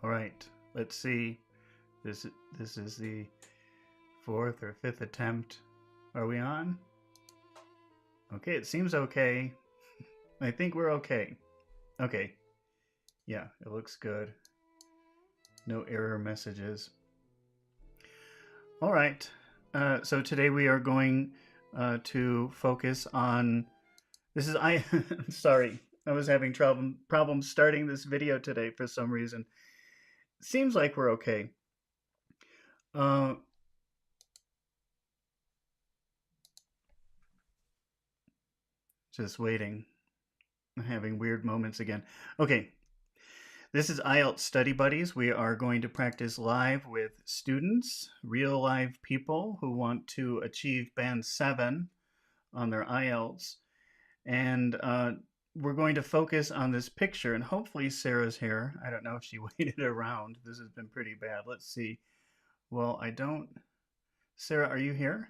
All right, let's see. This is the fourth or fifth attempt. Are we on? Okay, it seems okay. I think we're okay. Okay. Yeah, it looks good. No error messages. All right. So today we are going to focus on. This is sorry, I was having problems starting this video today for some reason. Seems like we're okay. Just waiting. I'm having weird moments again. Okay. This is IELTS Study Buddies. We are going to practice live with students, real live people who want to achieve Band 7 on their IELTS. And we're going to focus on this picture, and hopefully Sarah's here. I don't know if she waited around. This has been pretty bad. Let's see. Well, I don't. Sarah, are you here?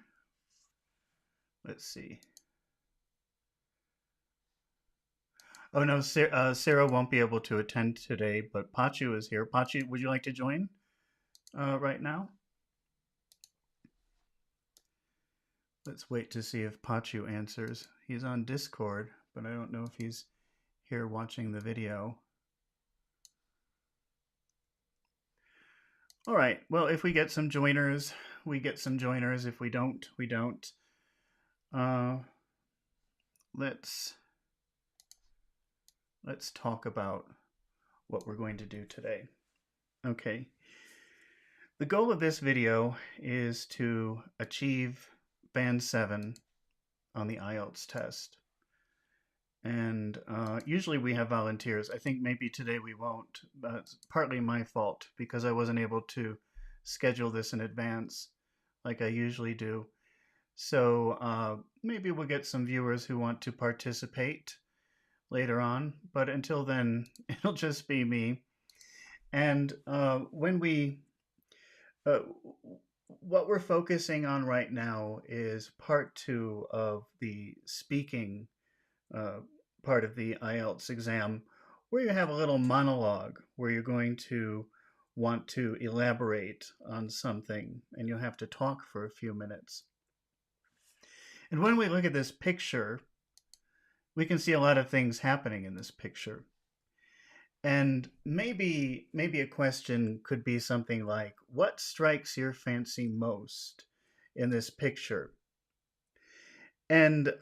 Let's see. Oh no, Sarah won't be able to attend today, but Pachu is here. Pachu, would you like to join right now? Let's wait to see if Pachu answers. He's on Discord, but I don't know if he's here watching the video. All right, well, if we get some joiners, we get some joiners. If we don't, we don't. Let's talk about what we're going to do today. Okay. The goal of this video is to achieve Band 7 on the IELTS test. And usually we have volunteers. I think maybe today we won't. That's partly my fault because I wasn't able to schedule this in advance like I usually do. So maybe we'll get some viewers who want to participate later on, but until then, it'll just be me. And what we're focusing on right now is part 2 of the speaking part of the IELTS exam, where you have a little monologue where you're going to want to elaborate on something, and you'll have to talk for a few minutes. And when we look at this picture, we can see a lot of things happening in this picture. And maybe a question could be something like, what strikes your fancy most in this picture? And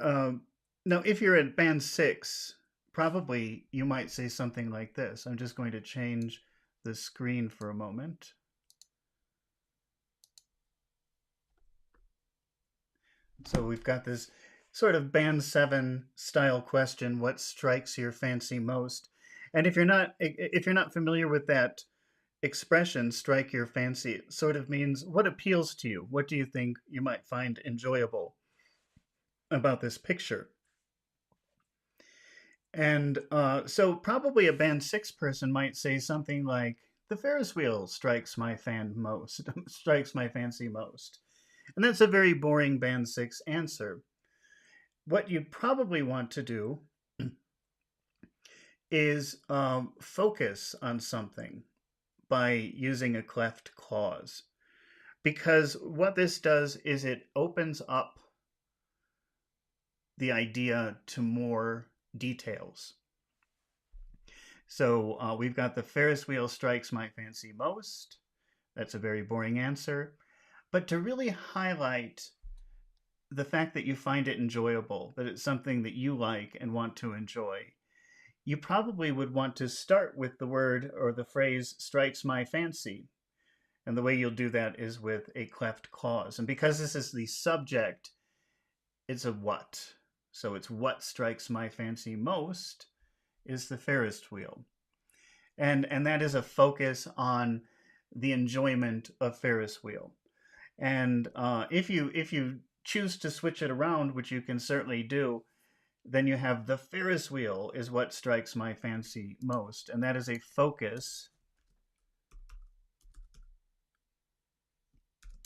now if you're at Band 6, probably you might say something like this. I'm just going to change the screen for a moment. So we've got this sort of Band 7 style question, what strikes your fancy most? And if you're not familiar with that expression, strike your fancy, it sort of means what appeals to you? What do you think you might find enjoyable about this picture? And so probably a Band 6 person might say something like, the Ferris wheel strikes my fancy most. And that's a very boring Band 6 answer. What you'd probably want to do is focus on something by using a cleft clause. Because what this does is it opens up the idea to more details. So we've got the Ferris wheel strikes my fancy most. That's a very boring answer. But to really highlight the fact that you find it enjoyable, that it's something that you like and want to enjoy, you probably would want to start with the word or the phrase strikes my fancy. And the way you'll do that is with a cleft clause. And because this is the subject, it's a what. So it's what strikes my fancy most is the Ferris wheel. And that is a focus on the enjoyment of Ferris wheel. And if you choose to switch it around, which you can certainly do, then you have the Ferris wheel is what strikes my fancy most. And that is a focus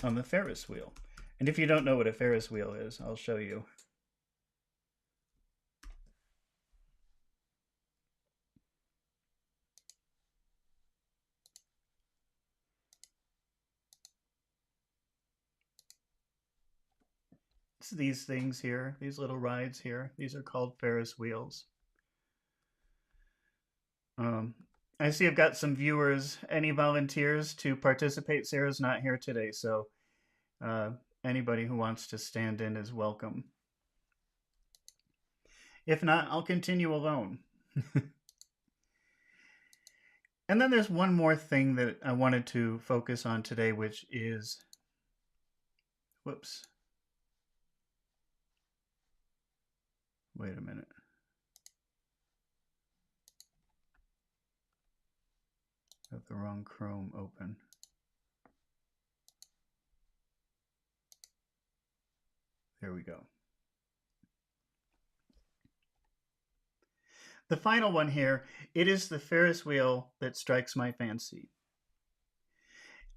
on the Ferris wheel. And if you don't know what a Ferris wheel is, I'll show you. these things here, these little rides here. These are called Ferris wheels. I see I've got some viewers. Any volunteers to participate? Sarah's not here today, so anybody who wants to stand in is welcome. If not, I'll continue alone. And then there's one more thing that I wanted to focus on today, which is, whoops. Wait a minute. I have the wrong Chrome open. There we go. The final one here, it is the Ferris wheel that strikes my fancy.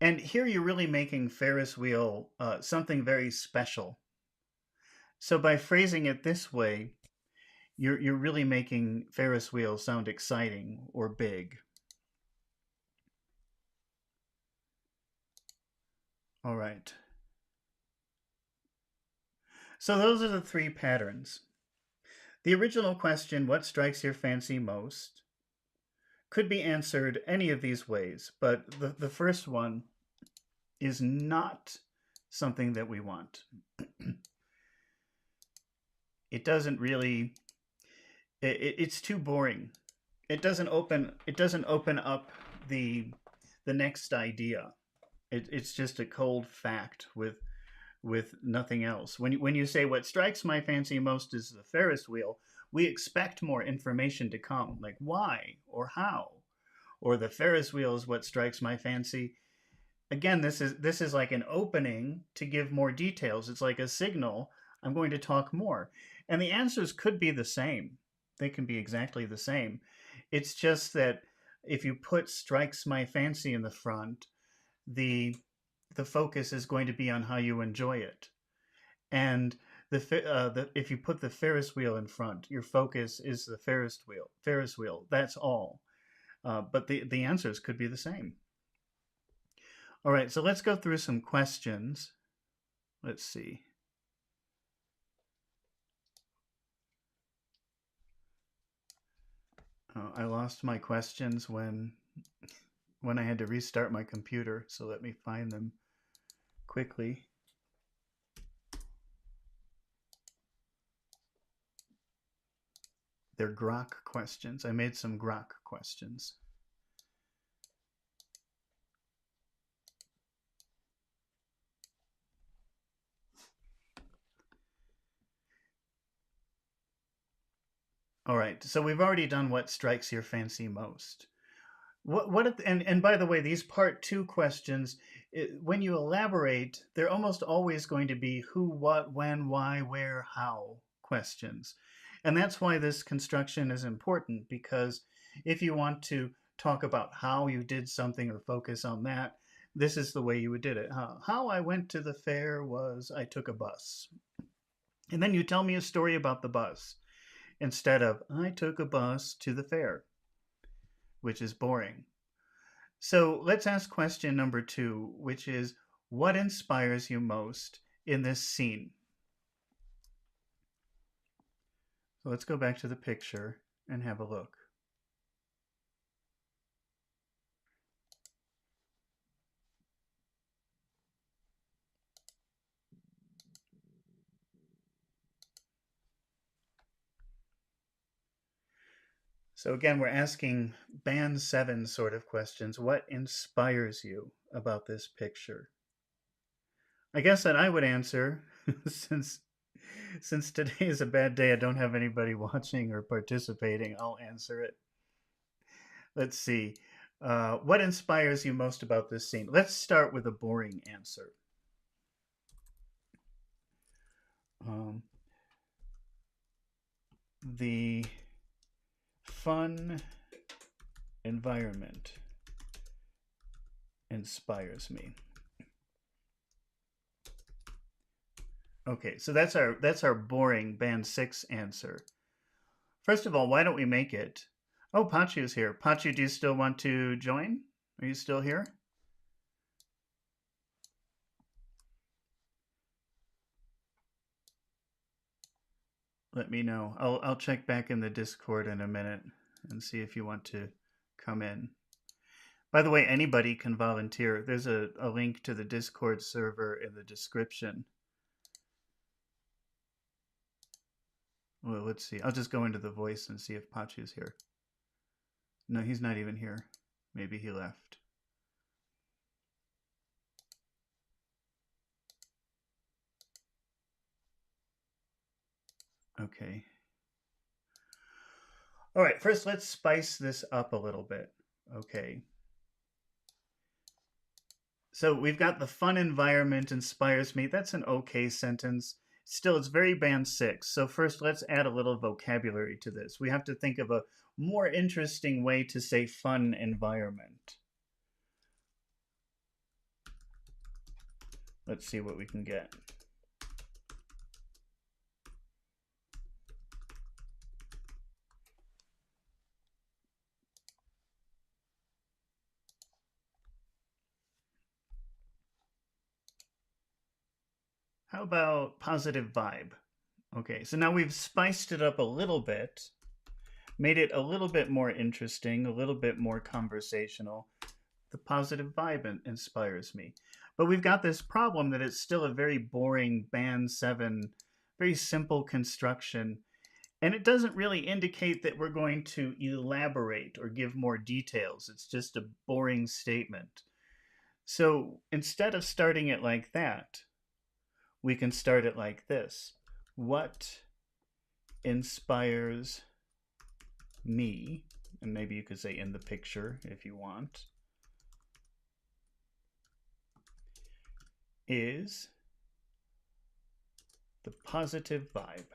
And here you're really making Ferris wheel something very special. So by phrasing it this way, you're really making Ferris wheel sound exciting or big. All right. So those are the three patterns. The original question, what strikes your fancy most, could be answered any of these ways, but the first one is not something that we want. It doesn't really, it's too boring. It doesn't open up the next idea. It's just a cold fact with nothing else. When you say what strikes my fancy most is the Ferris wheel, we expect more information to come, like why or how, or the Ferris wheel is what strikes my fancy. Again, this is like an opening to give more details. It's like a signal. I'm going to talk more, and the answers could be the same. They can be exactly the same. It's just that if you put strikes my fancy in the front, the focus is going to be on how you enjoy it. And if you put the Ferris wheel in front, your focus is the Ferris wheel. That's all. But the answers could be the same. All right, so let's go through some questions. Let's see. I lost my questions when I had to restart my computer, so let me find them quickly. They're Grok questions. I made some Grok questions. All right, so we've already done what strikes your fancy most. And by the way, these part 2 questions, when you elaborate, they're almost always going to be who, what, when, why, where, how questions. And that's why this construction is important, because if you want to talk about how you did something or focus on that, this is the way you would did it. How I went to the fair was I took a bus. And then you tell me a story about the bus instead of I took a bus to the fair, which is boring. So let's ask question number 2, which is, what inspires you most in this scene? So let's go back to the picture and have a look. So again, we're asking Band 7 sort of questions. What inspires you about this picture? I guess that I would answer, since today is a bad day, I don't have anybody watching or participating, I'll answer it. Let's see. What inspires you most about this scene? Let's start with a boring answer. The fun environment inspires me. Okay, so that's our boring Band 6 answer. First of all, why don't we make it? Oh, Pachu's here. Pachu, do you still want to join? Are you still here? let me know. I'll check back in the Discord in a minute and see if you want to come in. By the way, anybody can volunteer. There's a link to the Discord server in the description. Well, let's see. I'll just go into the voice and see if Pachu's here. No, he's not even here. Maybe he left. Okay. All right, first let's spice this up a little bit. Okay. So we've got the fun environment inspires me. That's an okay sentence. Still, it's very band 6. So first, let's add a little vocabulary to this. We have to think of a more interesting way to say fun environment. Let's see what we can get. How about positive vibe? Okay, so now we've spiced it up a little bit, made it a little bit more interesting, a little bit more conversational. The positive vibe inspires me. But we've got this problem that it's still a very boring band 7, very simple construction, and it doesn't really indicate that we're going to elaborate or give more details. It's just a boring statement. So instead of starting it like that, we can start it like this. What inspires me, and maybe you could say in the picture if you want, is the positive vibe.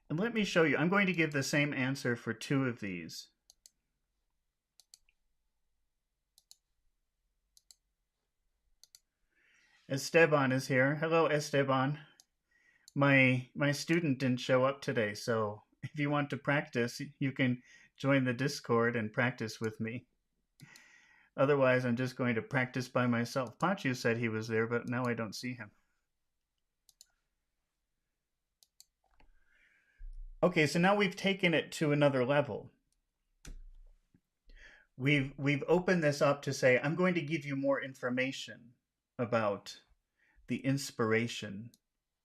And let me show you. I'm going to give the same answer for 2 of these. Esteban is here. Hello, Esteban. My student didn't show up today, so if you want to practice, you can join the Discord and practice with me. Otherwise, I'm just going to practice by myself. Pachu said he was there, but now I don't see him. Okay, so now we've taken it to another level. We've opened this up to say, I'm going to give you more information about the inspiration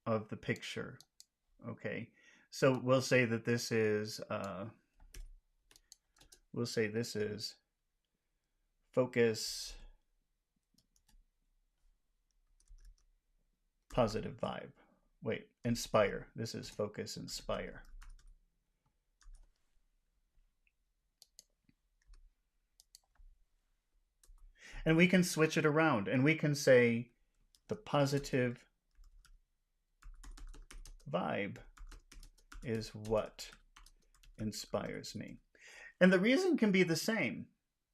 of the picture. Okay, so we'll say that this is focus, positive vibe. Wait, inspire. This is focus, inspire. And we can switch it around and we can say the positive vibe is what inspires me. And the reason can be the same.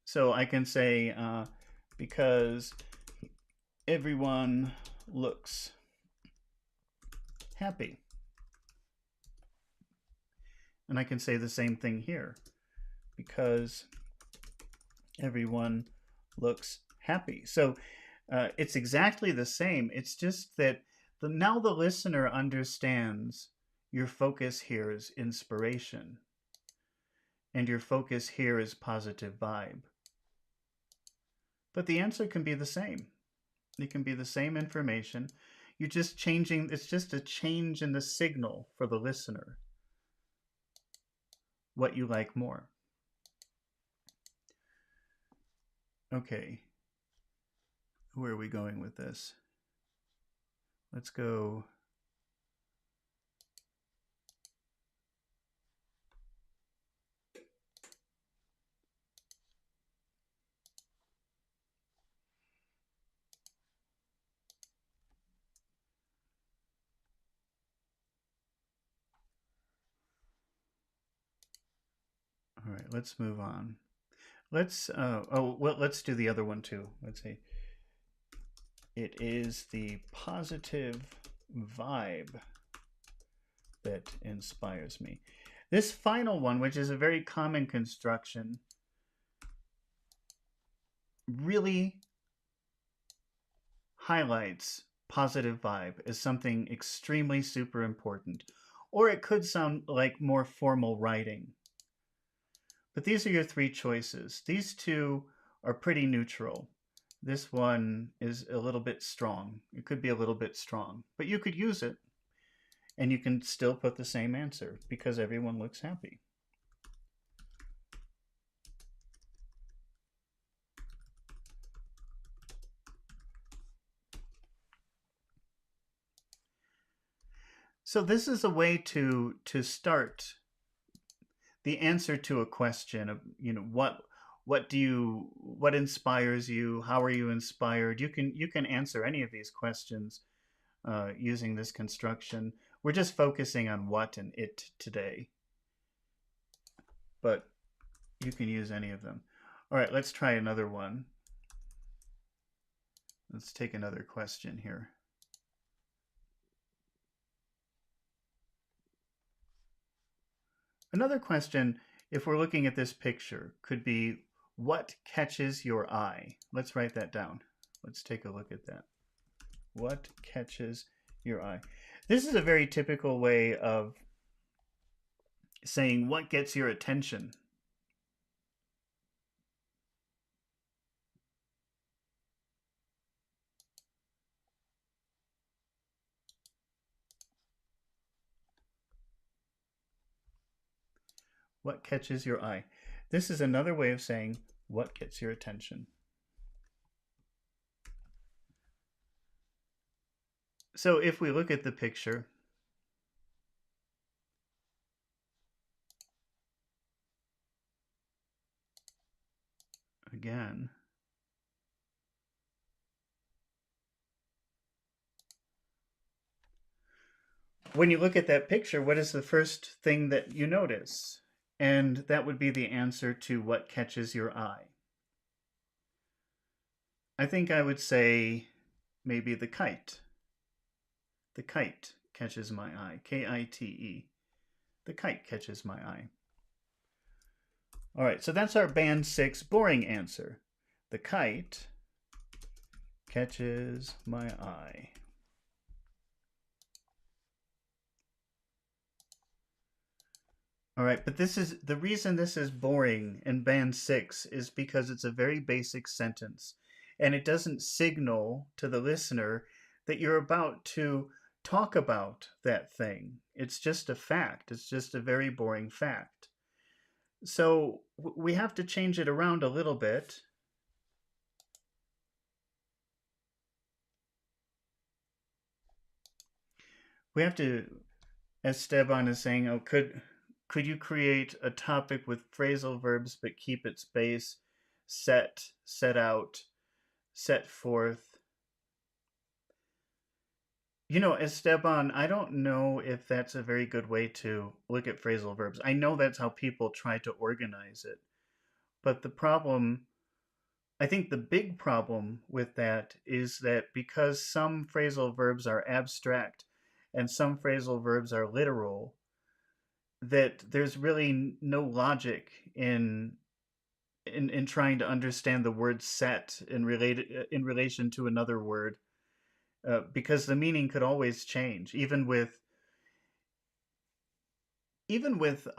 So I can say because everyone looks happy. And I can say the same thing here. Because everyone looks happy. So it's exactly the same. It's just that now the listener understands your focus here is inspiration. And your focus here is positive vibe. But the answer can be the same. It can be the same information. You're just changing, it's just a change in the signal for the listener. What you like more. Okay, where are we going with this? Let's go. All right, let's move on. Let's let's do the other one too. Let's see. It is the positive vibe that inspires me. This final one, which is a very common construction, really highlights positive vibe as something extremely super important, or it could sound like more formal writing. But these are your three choices. These two are pretty neutral. This one is a little bit strong. It could be a little bit strong, but you could use it and you can still put the same answer because everyone looks happy. So this is a way to start the answer to a question of, what inspires you, how are you inspired. You can answer any of these questions using this construction. We're just focusing on what and it today, but you can use any of them. All right, let's try another one. Let's take another question here. Another question, if we're looking at this picture, could be, what catches your eye? Let's write that down. Let's take a look at that. What catches your eye? This is a very typical way of saying what gets your attention. What catches your eye? This is another way of saying what gets your attention. So if we look at the picture, again, when you look at that picture, what is the first thing that you notice? And that would be the answer to what catches your eye. I think I would say maybe the kite. The kite catches my eye. K-I-T-E. The kite catches my eye. All right, so that's our Band 6 boring answer. The kite catches my eye. All right, but this is the reason this is boring in Band 6 is because it's a very basic sentence, and it doesn't signal to the listener that you're about to talk about that thing. It's just a fact. It's just a very boring fact. So we have to change it around a little bit. We have to, as Esteban is saying, could you create a topic with phrasal verbs but keep its base set out, set forth? Esteban, I don't know if that's a very good way to look at phrasal verbs. I know that's how people try to organize it. But I think the big problem with that is that because some phrasal verbs are abstract and some phrasal verbs are literal, that there's really no logic in trying to understand the word set in relation to another word, because the meaning could always change, even with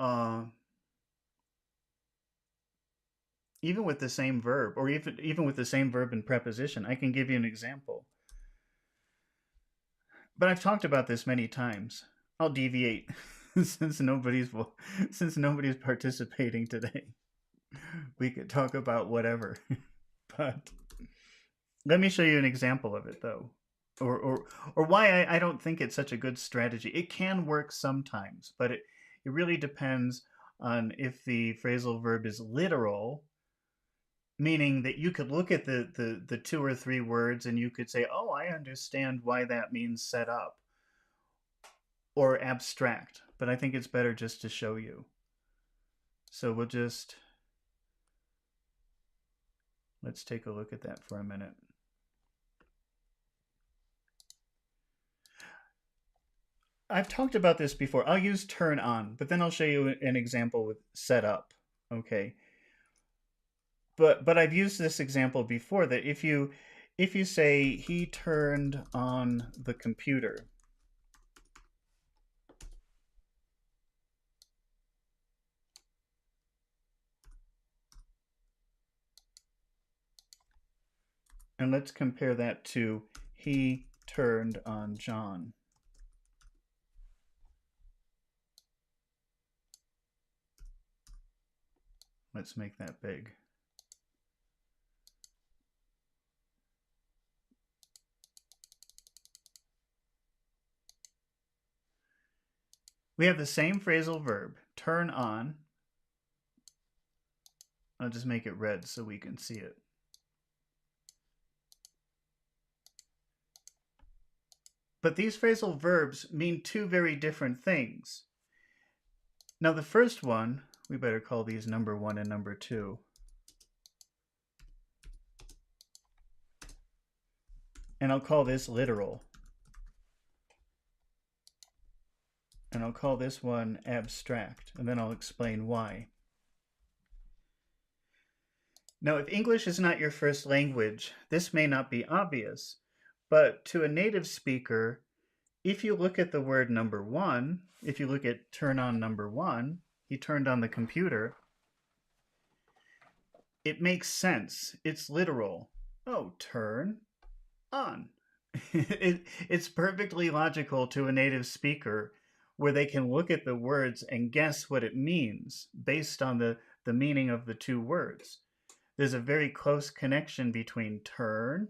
the same verb, or even with the same verb and preposition. I can give you an example, but I've talked about this many times. I'll deviate since nobody's participating today. We could talk about whatever, but let me show you an example of it, though, or why I don't think it's such a good strategy. It can work sometimes, but it really depends on if the phrasal verb is literal, meaning that you could look at the two or three words and you could say, oh, I understand why that means set up, or abstract, but I think it's better just to show you. So let's take a look at that for a minute. I've talked about this before. I'll use turn on, but then I'll show you an example with set up, okay? But I've used this example before, that if you If you say, he turned on the computer, and let's compare that to, he turned on John. Let's make that big. We have the same phrasal verb, turn on. I'll just make it red so we can see it. But these phrasal verbs mean two very different things. Now the first one, we better call these number 1 and number 2. And I'll call this literal. And I'll call this one abstract, and then I'll explain why. Now, if English is not your first language, this may not be obvious, but to a native speaker, if you look at the word number 1, if you look at turn on number 1, he turned on the computer, it makes sense. It's literal. Oh, turn on. It's perfectly logical to a native speaker, where they can look at the words and guess what it means based on the meaning of the two words. There's a very close connection between turn.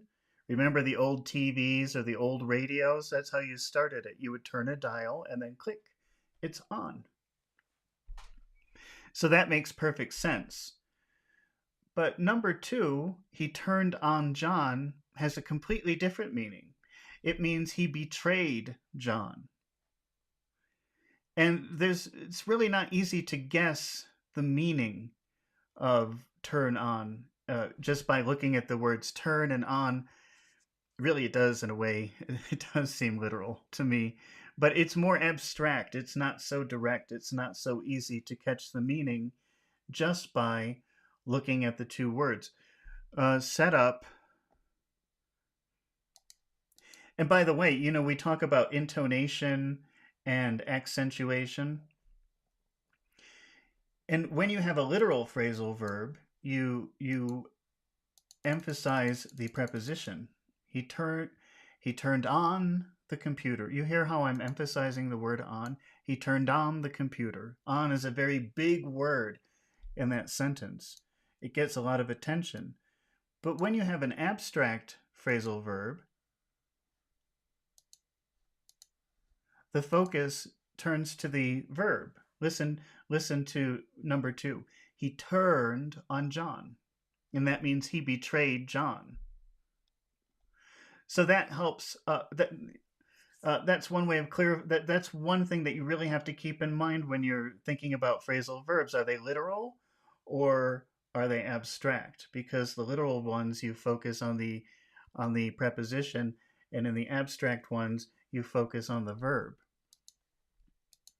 Remember the old TVs or the old radios? That's how you started it. You would turn a dial and then click, it's on. So that makes perfect sense. But number 2, he turned on John, has a completely different meaning. It means he betrayed John. And it's really not easy to guess the meaning of turn on just by looking at the words turn and on. Really, it does in a way. It does seem literal to me, but it's more abstract. It's not so direct. It's not so easy to catch the meaning just by looking at the two words. Set up. And by the way, we talk about intonation and accentuation. And when you have a literal phrasal verb, you emphasize the preposition. He turned on the computer. You hear how I'm emphasizing the word on? He turned on the computer. On is a very big word in that sentence. It gets a lot of attention. But when you have an abstract phrasal verb, the focus turns to the verb. Listen to number 2. He turned on John, and that means he betrayed John. So that helps. That's one way of that's one thing that you really have to keep in mind when you're thinking about phrasal verbs. Are they literal or are they abstract? Because the literal ones you focus on the preposition, and in the abstract ones you focus on the verb.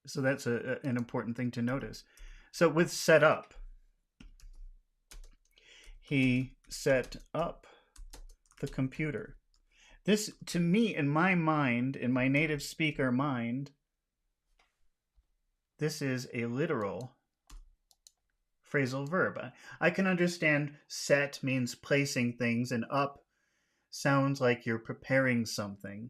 So that's an important thing to notice. So with set up, he set up the computer. This, to me, in my mind, in my native speaker mind, this is a literal phrasal verb. I can understand set means placing things, and up sounds like you're preparing something.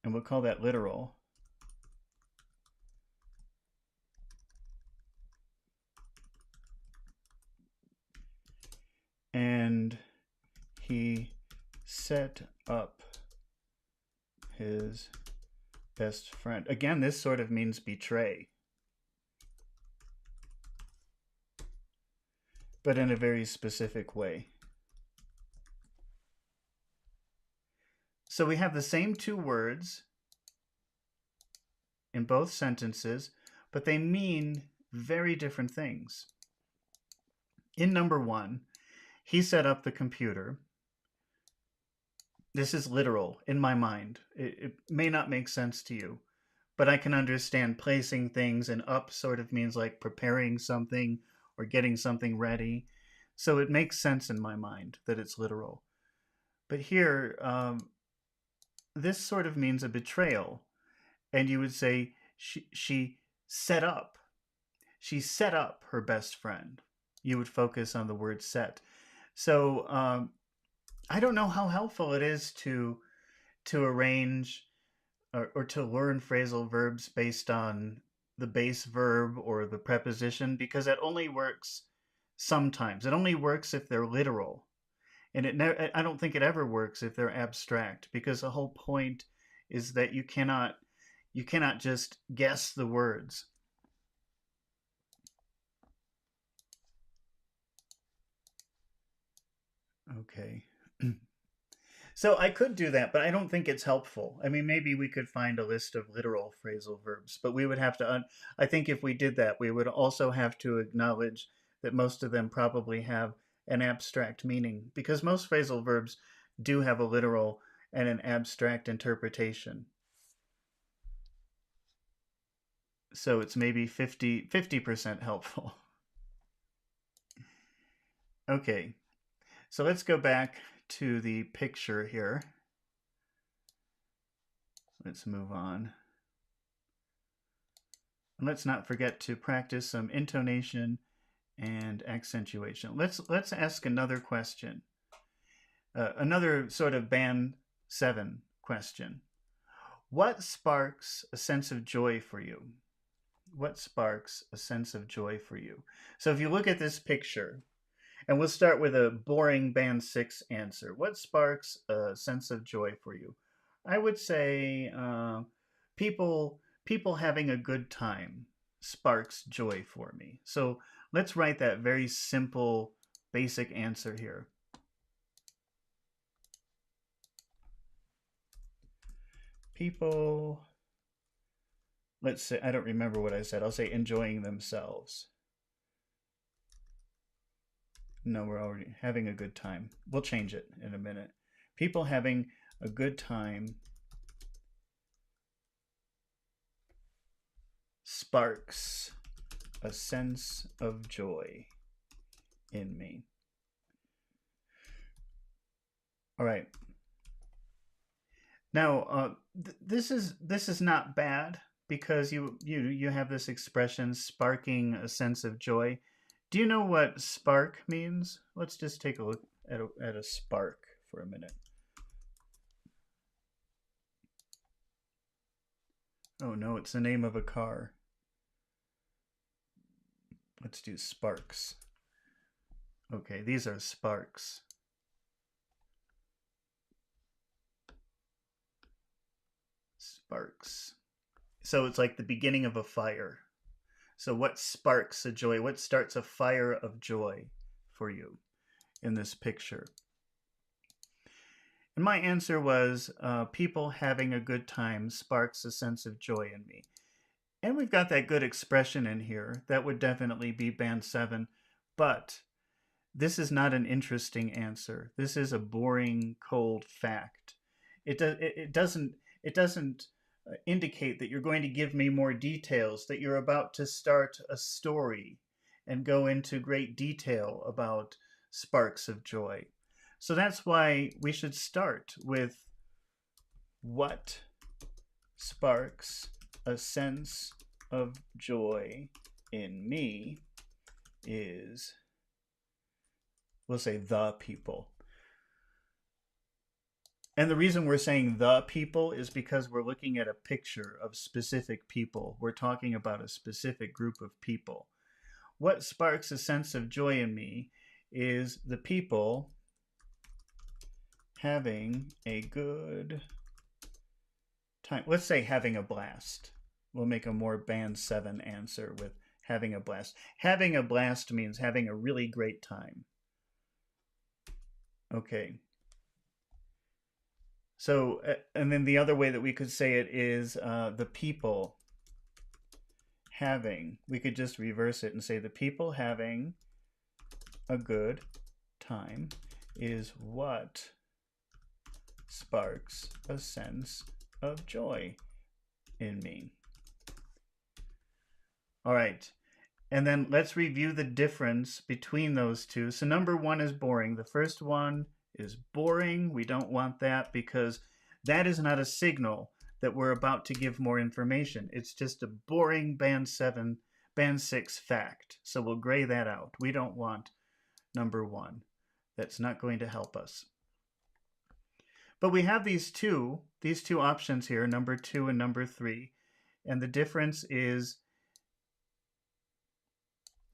And we'll call that literal. And he set up his best friend. Again, this sort of means betray, but in a very specific way. So we have the same two words in both sentences, but they mean very different things. In number 1, he set up the computer. This is literal in my mind. It may not make sense to you, but I can understand placing things, and up sort of means like preparing something or getting something ready. So it makes sense in my mind that it's literal. But here, this sort of means a betrayal. And you would say she set up. She set up her best friend. You would focus on the word set. So I don't know how helpful it is to arrange or to learn phrasal verbs based on the base verb or the preposition, because it only works sometimes. It only works if they're literal. And I don't think it ever works if they're abstract, because the whole point is that you cannot just guess the words. Okay. So I could do that, but I don't think it's helpful. I mean, maybe we could find a list of literal phrasal verbs, but we would have to, I think if we did that, we would also have to acknowledge that most of them probably have an abstract meaning, because most phrasal verbs do have a literal and an abstract interpretation. So it's maybe 50% helpful. Okay, so let's go back to the picture here. Let's move on. And let's not forget to practice some intonation and accentuation. Let's ask another question. Another sort of band 7 question. What sparks a sense of joy for you? What sparks a sense of joy for you? So if you look at this picture, and we'll start with a boring band 6 answer. What sparks a sense of joy for you? I would say people having a good time sparks joy for me. So let's write that very simple, basic answer here. People, let's say, I don't remember what I said. I'll say enjoying themselves. No, we're already having a good time. We'll change it in a minute. People having a good time sparks a sense of joy in me. All right. Now, this is not bad, because you have this expression, sparking a sense of joy. Do you know what spark means? Let's just take a look at a spark for a minute. Oh no, it's the name of a car. Let's do sparks. Okay, these are sparks. Sparks. So it's like the beginning of a fire. So what sparks a joy? What starts a fire of joy for you in this picture? And my answer was people having a good time sparks a sense of joy in me. And we've got that good expression in here. That would definitely be band 7. But this is not an interesting answer. This is a boring, cold fact. It doesn't indicate that you're going to give me more details, that you're about to start a story and go into great detail about sparks of joy. So that's why we should start with what sparks a sense of joy in me is, we'll say, the people. And the reason we're saying the people is because we're looking at a picture of specific people. We're talking about a specific group of people. What sparks a sense of joy in me is the people having a good time. Let's say having a blast. We'll make a more band 7 answer with having a blast. Having a blast means having a really great time. Okay. So, and then the other way that we could say it is the people having, we could just reverse it and say the people having a good time is what sparks a sense of joy in me. All right. And then let's review the difference between those two. So number one is boring. The first one is boring. We don't want that because that is not a signal that we're about to give more information. It's just a boring band 6 fact. So we'll gray that out. We don't want number one. That's not going to help us. But we have these two options here, number 2 and number 3. And the difference is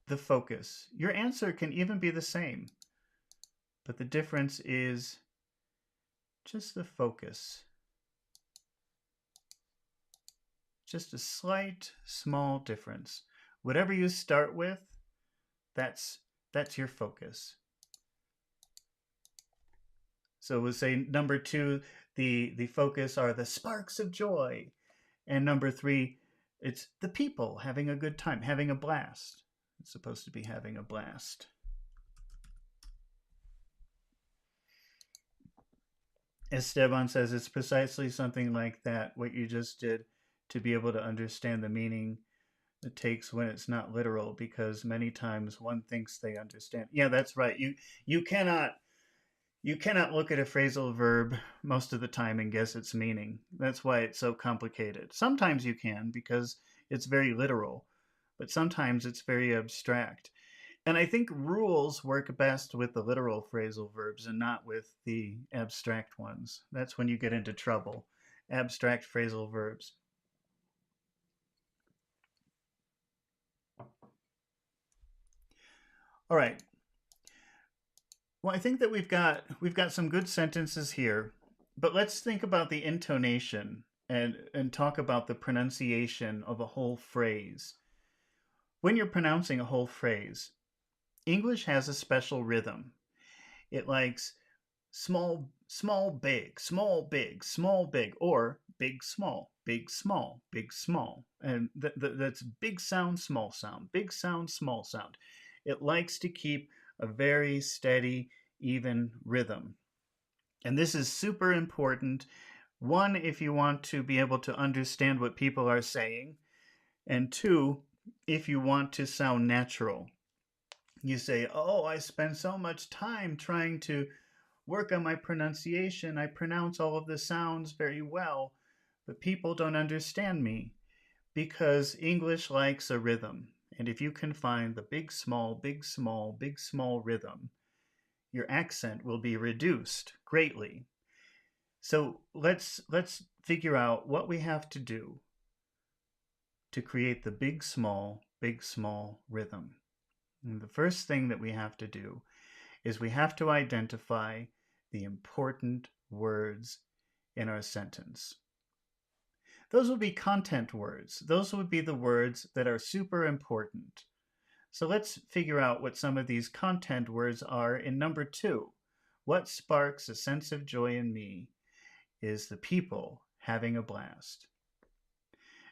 the focus. Your answer can even be the same, but the difference is just the focus. Just a slight, small difference. Whatever you start with, that's your focus. So we'll say number 2, the focus are the sparks of joy. And number 3, it's the people having a good time, having a blast. It's supposed to be having a blast. Esteban says it's precisely something like that, what you just did, to be able to understand the meaning it takes when it's not literal, because many times one thinks they understand. Yeah, that's right. You cannot look at a phrasal verb most of the time and guess its meaning. That's why it's so complicated. Sometimes you can because it's very literal, but sometimes it's very abstract. And I think rules work best with the literal phrasal verbs and not with the abstract ones. That's when you get into trouble. Abstract phrasal verbs. All right. Well, I think that we've got some good sentences here, but let's think about the intonation and talk about the pronunciation of a whole phrase. When you're pronouncing a whole phrase, English has a special rhythm. It likes small, small, big, small, big, small, big, or big, small, big, small, big, small. And that's big sound, small sound, big sound, small sound. It likes to keep a very steady, even rhythm. And this is super important. One, if you want to be able to understand what people are saying. And two, if you want to sound natural. You say, oh, I spend so much time trying to work on my pronunciation. I pronounce all of the sounds very well, but people don't understand me because English likes a rhythm. And if you can find the big, small, big, small, big, small rhythm, your accent will be reduced greatly. So let's figure out what we have to do to create the big, small rhythm. And the first thing that we have to do is we have to identify the important words in our sentence. Those would be content words. Those would be the words that are super important. So let's figure out what some of these content words are in number 2. What sparks a sense of joy in me is the people having a blast.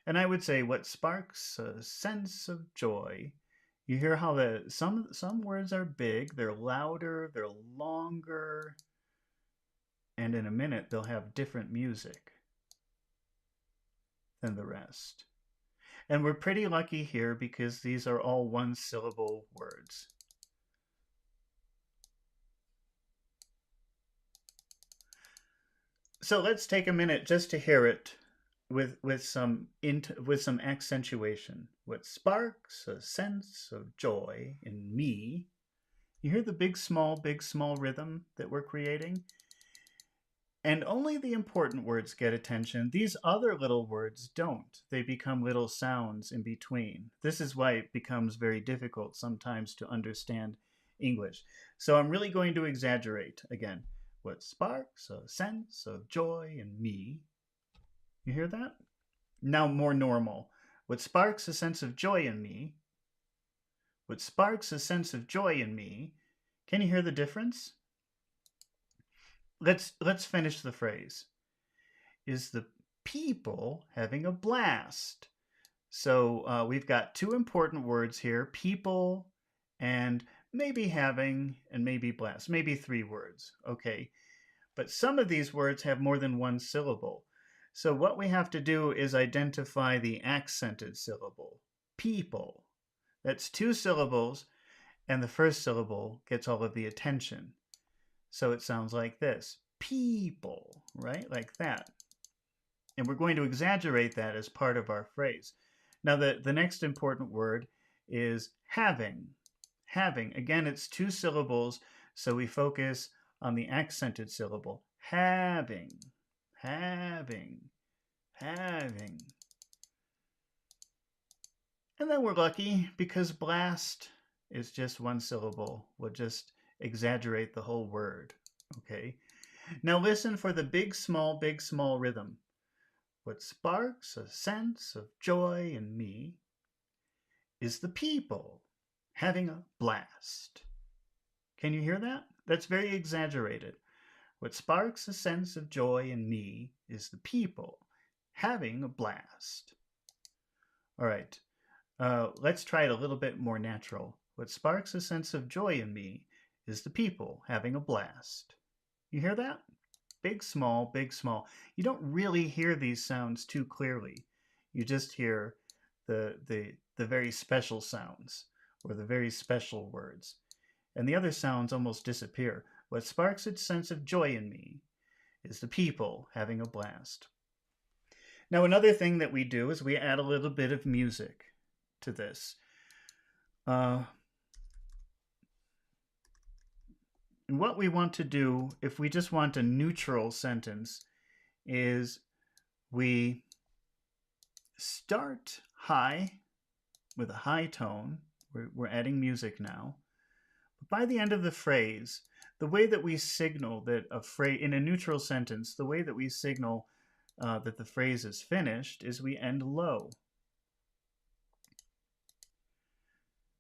And I would say what sparks a sense of joy. You hear how some words are big, they're louder, they're longer, and in a minute they'll have different music than the rest. And we're pretty lucky here because these are all one-syllable words. So let's take a minute just to hear it with some accentuation. What sparks a sense of joy in me. You hear the big small rhythm that we're creating? And only the important words get attention. These other little words don't. They become little sounds in between. This is why it becomes very difficult sometimes to understand English. So I'm really going to exaggerate again. What sparks a sense of joy in me. You hear that? Now more normal. What sparks a sense of joy in me. What sparks a sense of joy in me. Can you hear the difference? Let's finish the phrase. Is the people having a blast? So we've got 2 important words here, people and maybe having and maybe blast, maybe 3 words. Okay, but some of these words have more than 1 syllable. So what we have to do is identify the accented syllable, people. That's two syllables, and the first syllable gets all of the attention. So it sounds like this. People, right? Like that. And we're going to exaggerate that as part of our phrase. Now, the next important word is having. Having. Again, it's two syllables, so we focus on the accented syllable. Having. Having. Having. And then we're lucky because blast is just one syllable. We'll just exaggerate the whole word. Okay. Now listen for the big, small rhythm. What sparks a sense of joy in me is the people having a blast. Can you hear that? That's very exaggerated. What sparks a sense of joy in me is the people having a blast. All right. Let's try it a little bit more natural. What sparks a sense of joy in me is the people having a blast. You hear that? Big, small, big, small. You don't really hear these sounds too clearly. You just hear the very special sounds or the very special words. And the other sounds almost disappear. What sparks a sense of joy in me is the people having a blast. Now, another thing that we do is we add a little bit of music to this. And what we want to do, if we just want a neutral sentence, is we start high with a high tone. We're adding music now. But by the end of the phrase, the way that we signal that a phrase, in a neutral sentence, the way that we signal that the phrase is finished is we end low.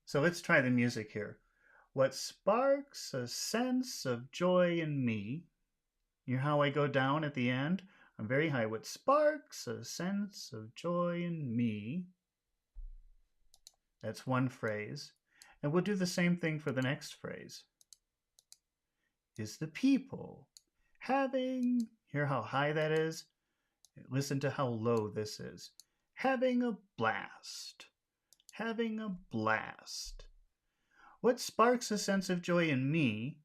So let's try the music here. What sparks a sense of joy in me. You hear how I go down at the end? I'm very high. What sparks a sense of joy in me. That's one phrase. And we'll do the same thing for the next phrase. Is the people having, hear how high that is? Listen to how low this is. Having a blast. Having a blast. What sparks a sense of joy in me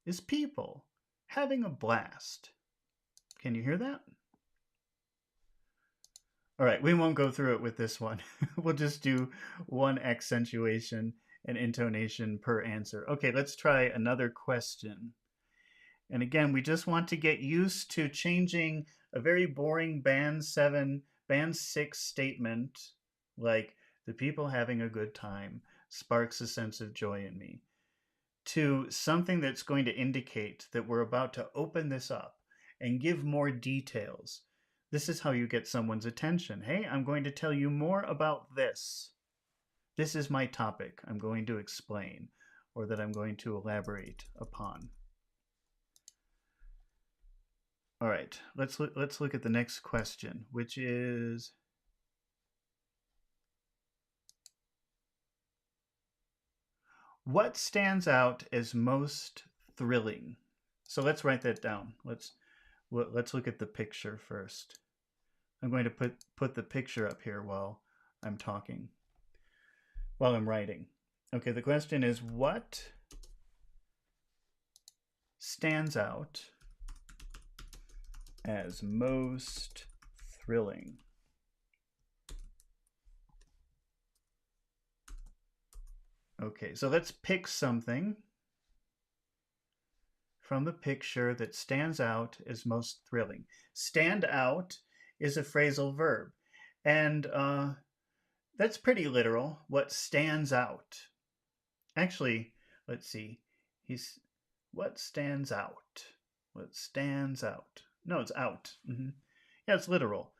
is people having a blast. Can you hear that? All right, we won't go through it with this one. We'll just do one accentuation and intonation per answer. Okay, let's try another question. And again, we just want to get used to changing a very boring band 6 statement like the people having a good time sparks a sense of joy in me to something that's going to indicate that we're about to open this up and give more details. This is how you get someone's attention. Hey, I'm going to tell you more about this. This is my topic I'm going to explain or that I'm going to elaborate upon. All right, let's look at the next question, which is what stands out as most thrilling? So let's write that down. Let's look at the picture first. I'm going to put the picture up here while I'm talking, while I'm writing. Okay, the question is what stands out as most thrilling? Okay, so let's pick something from the picture that stands out as most thrilling. Stand out is a phrasal verb, and that's pretty literal. What stands out? Actually, let's see. What stands out? What stands out? No, it's out. Yeah, it's literal.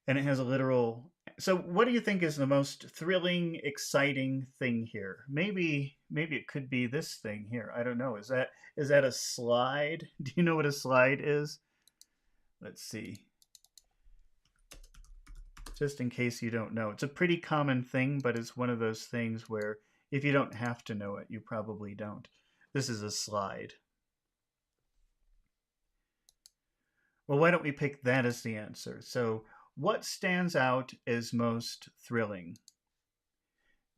And it has a literal. So what do you think is the most thrilling, exciting thing here? Maybe it could be this thing here. I don't know. Is that a slide? Do you know what a slide is? Let's see. Just in case you don't know. It's a pretty common thing, but it's one of those things where if you don't have to know it, you probably don't. This is a slide. Well, why don't we pick that as the answer? So what stands out as most thrilling?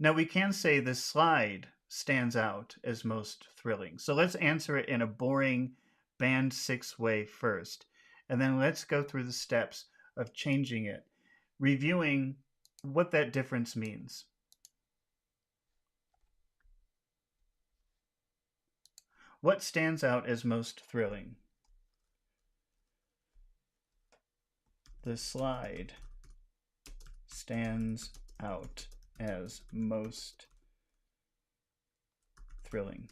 Now we can say the slide stands out as most thrilling. So let's answer it in a boring band 6 way first. And then let's go through the steps of changing it, reviewing what that difference means. What stands out as most thrilling? The slide stands out as most thrilling.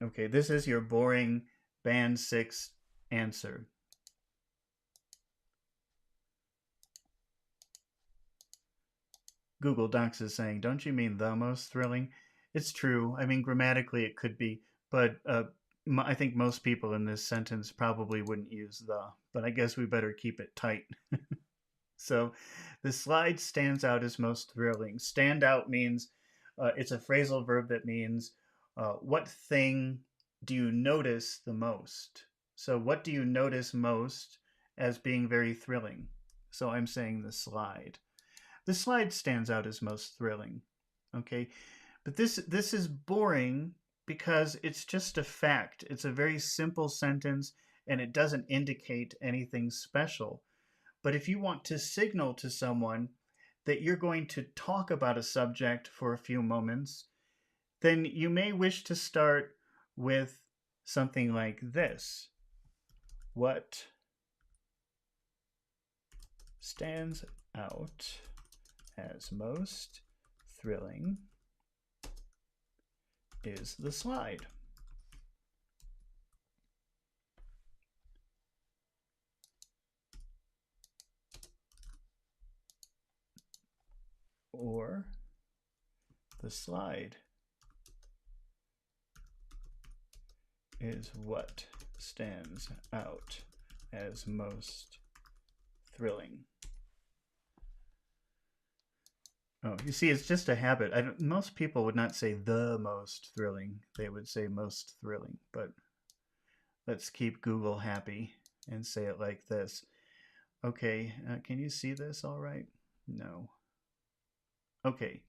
Okay, this is your boring band 6 answer. Google Docs is saying, don't you mean the most thrilling? It's true. I mean, grammatically it could be, but I think most people in this sentence probably wouldn't use the, but I guess we better keep it tight. So the slide stands out as most thrilling. Stand out means it's a phrasal verb that means what thing do you notice the most? So what do you notice most as being very thrilling? So I'm saying the slide. The slide stands out as most thrilling. Okay, but this is boring because it's just a fact. It's a very simple sentence and it doesn't indicate anything special. But if you want to signal to someone that you're going to talk about a subject for a few moments, then you may wish to start with something like this. What stands out as most thrilling is the slide. Or the slide is what stands out as most thrilling. Oh, you see, it's just a habit. Most people would not say the most thrilling. They would say most thrilling. But let's keep Google happy and say it like this. Okay, can you see this all right? No. Okay.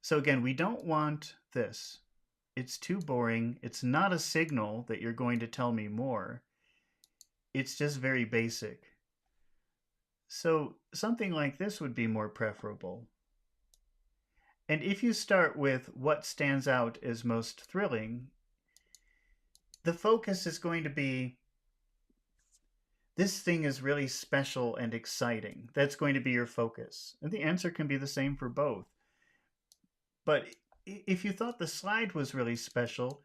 So again, we don't want this. It's too boring. It's not a signal that you're going to tell me more. It's just very basic. So something like this would be more preferable. And if you start with what stands out as most thrilling, the focus is going to be, this thing is really special and exciting. That's going to be your focus. And the answer can be the same for both. But if you thought the slide was really special,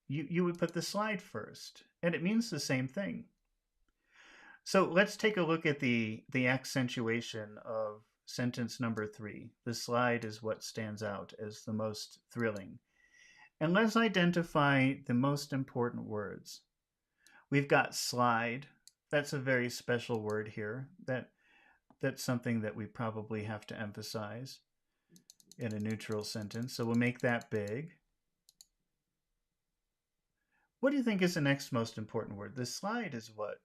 you would put the slide first. And it means the same thing. So let's take a look at the accentuation of sentence number 3. The slide is what stands out as the most thrilling. And let's identify the most important words. We've got slide. That's a very special word here. That's something that we probably have to emphasize in a neutral sentence. So we'll make that big. What do you think is the next most important word? The slide is what?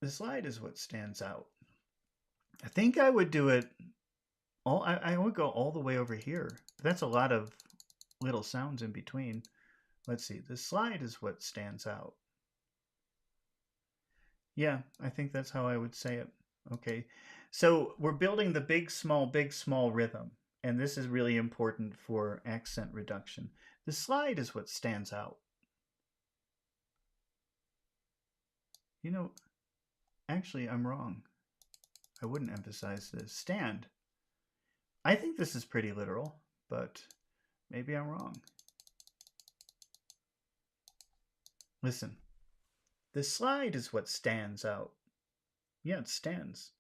The slide is what stands out. I think I would do it I would go all the way over here. That's a lot of little sounds in between. Let's see. The slide is what stands out. Yeah, I think that's how I would say it. Okay. So we're building the big, small rhythm. And this is really important for accent reduction. The slide is what stands out. You know, actually, I'm wrong. I wouldn't emphasize this. Stand. I think this is pretty literal, but maybe I'm wrong. Listen. The slide is what stands out. Yeah, it stands.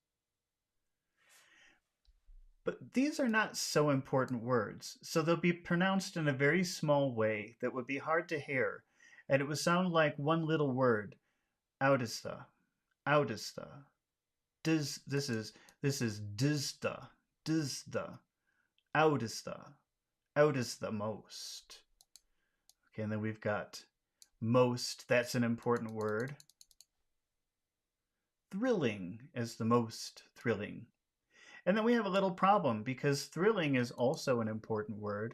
But these are not so important words, so they'll be pronounced in a very small way that would be hard to hear, and it would sound like one little word. Outista. Outista. This is dizda. Dizda. Outista. Outista most. Okay, and then we've got most. That's an important word. Thrilling as the most thrilling. And then we have a little problem because thrilling is also an important word.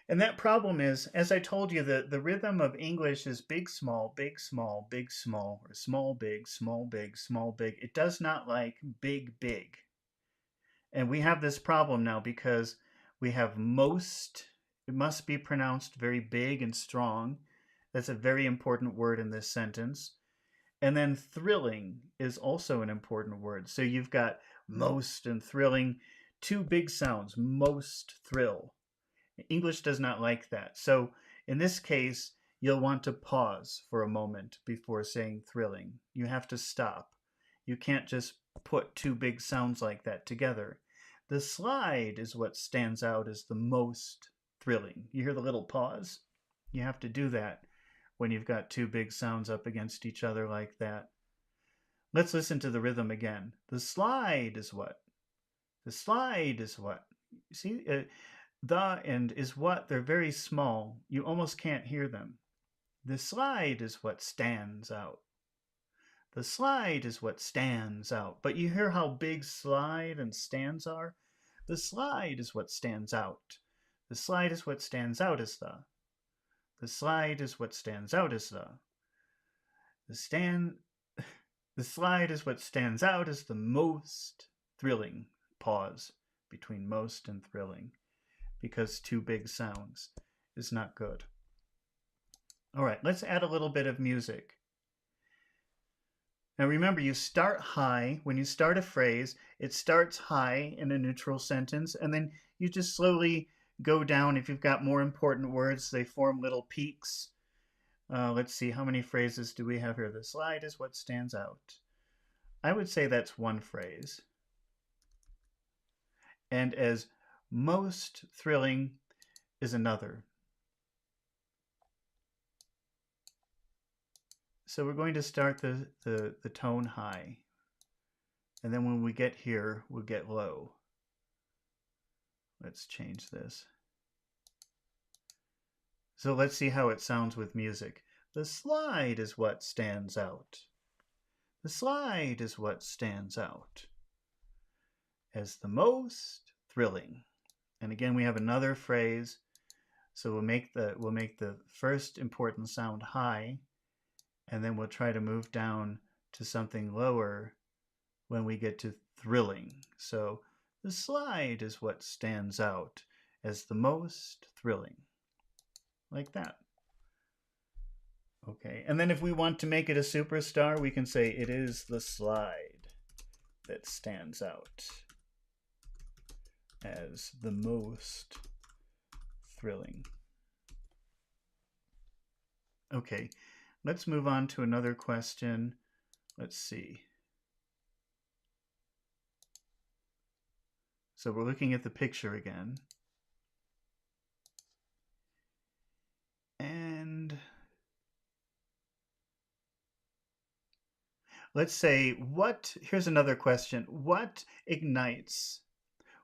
And that problem is, as I told you, the rhythm of English is big, small, big, small, big, small, or small, big, small, big, small, big. It does not like big, big. And we have this problem now because we have most. It must be pronounced very big and strong. That's a very important word in this sentence. And then thrilling is also an important word. So you've got most and thrilling, two big sounds, most, thrill. English does not like that. So in this case, you'll want to pause for a moment before saying thrilling. You have to stop. You can't just put two big sounds like that together. The slide is what stands out as the most thrilling. You hear the little pause? You have to do that when you've got two big sounds up against each other like that. Let's listen to the rhythm again. The slide is what? The slide is what? See, the and is what, they're very small. You almost can't hear them. The slide is what stands out. The slide is what stands out. But you hear how big slide and stands are? The slide is what stands out. The slide is what stands out as the. The slide is what stands out as the. The slide is what stands out as the most thrilling. Pause between most and thrilling, because two big sounds is not good. All right, let's add a little bit of music. Now remember, you start high. When you start a phrase, it starts high in a neutral sentence, and then you just slowly go down. If you've got more important words, they form little peaks. Let's see, how many phrases do we have here? The slide is what stands out. I would say that's one phrase. And as most thrilling is another. So we're going to start the tone high. And then when we get here, we'll get low. Let's change this. So let's see how it sounds with music. The slide is what stands out. The slide is what stands out as the most thrilling. And again, we have another phrase. So we'll make the first important sound high, and then we'll try to move down to something lower when we get to thrilling. So the slide is what stands out as the most thrilling. Like that. Okay, and then if we want to make it a superstar, we can say it is the slide that stands out as the most thrilling. Okay, let's move on to another question. Let's see. So we're looking at the picture again. And let's say, here's another question. What ignites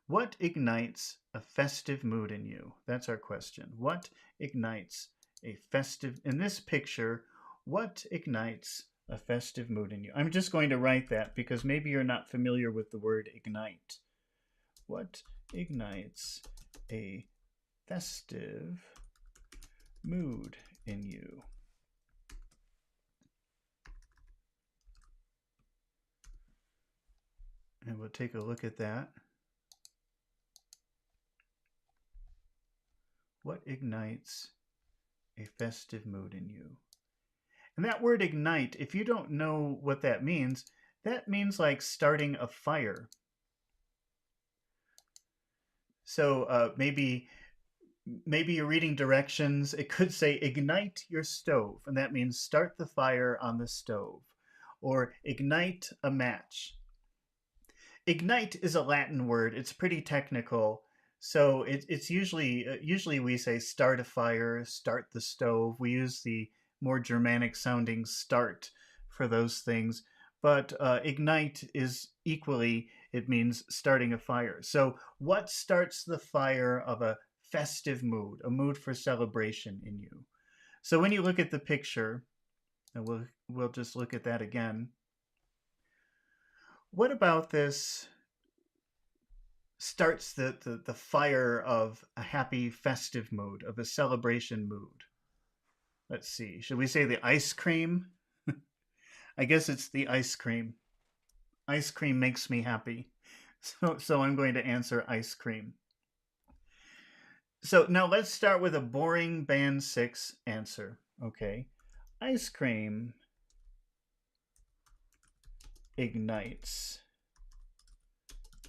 a festive mood in you? That's our question. What ignites a festive, in this picture, what ignites a festive mood in you? I'm just going to write that because maybe you're not familiar with the word ignite. What ignites a festive mood in you? And we'll take a look at that. What ignites a festive mood in you? And that word ignite, if you don't know what that means like starting a fire. So maybe you're reading directions. It could say ignite your stove, and that means start the fire on the stove, or ignite a match. Ignite is a Latin word. It's pretty technical. So it's usually we say start a fire, start the stove. We use the more Germanic sounding start for those things. But ignite is equally, it means starting a fire. So what starts the fire of a festive mood, a mood for celebration in you. So when you look at the picture, and we'll just look at that again. What about this starts the fire of a happy festive mood, of a celebration mood? Let's see. Should we say the ice cream? I guess it's the ice cream. Ice cream makes me happy. So I'm going to answer ice cream. So now let's start with a boring band 6 answer. Okay. Ice cream ignites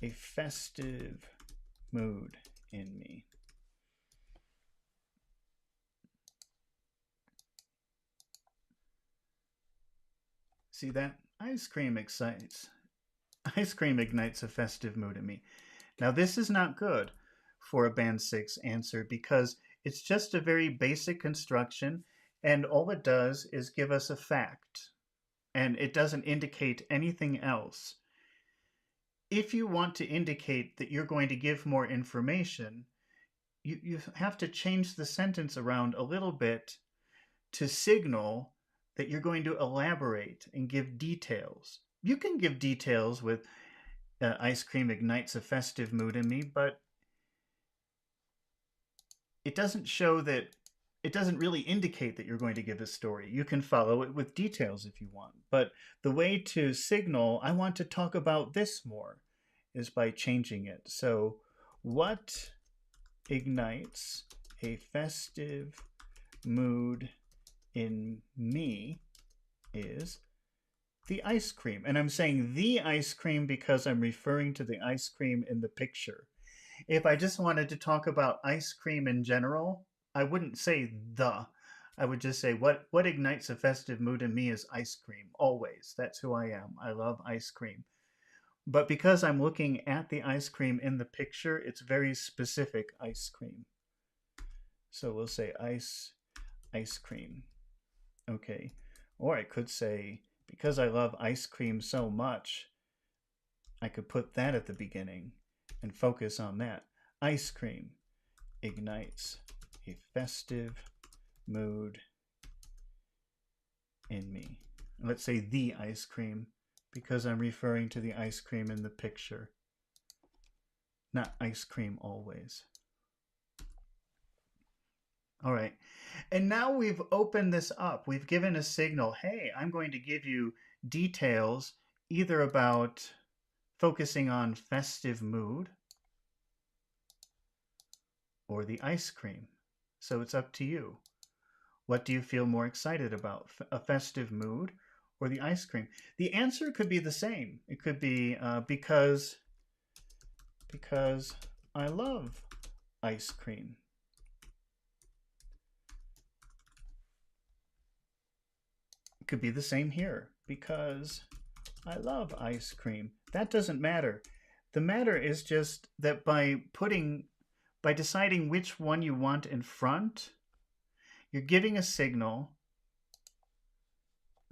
a festive mood in me. See that? Ice cream ignites a festive mood in me. Now this is not good for a band 6 answer because it's just a very basic construction and all it does is give us a fact and it doesn't indicate anything else. If you want to indicate that you're going to give more information, you have to change the sentence around a little bit to signal that you're going to elaborate and give details. You can give details with ice cream ignites a festive mood in me, but it doesn't show that, it doesn't really indicate that you're going to give a story. You can follow it with details if you want, but the way to signal, I want to talk about this more, is by changing it. So, what ignites a festive mood in me is the ice cream. And I'm saying the ice cream because I'm referring to the ice cream in the picture. If I just wanted to talk about ice cream in general, I wouldn't say the. I would just say what ignites a festive mood in me is ice cream, always. That's who I am. I love ice cream. But because I'm looking at the ice cream in the picture, it's very specific ice cream. So we'll say ice cream. Okay. Or I could say, because I love ice cream so much, I could put that at the beginning and focus on that. Ice cream ignites a festive mood in me. Let's say the ice cream, because I'm referring to the ice cream in the picture, not ice cream always. All right, and now we've opened this up. We've given a signal, hey, I'm going to give you details either about focusing on festive mood or the ice cream. So it's up to you. What do you feel more excited about, a festive mood or the ice cream? The answer could be the same. It could be because I love ice cream. It could be the same here, because I love ice cream. That doesn't matter. The matter is just that by deciding which one you want in front, you're giving a signal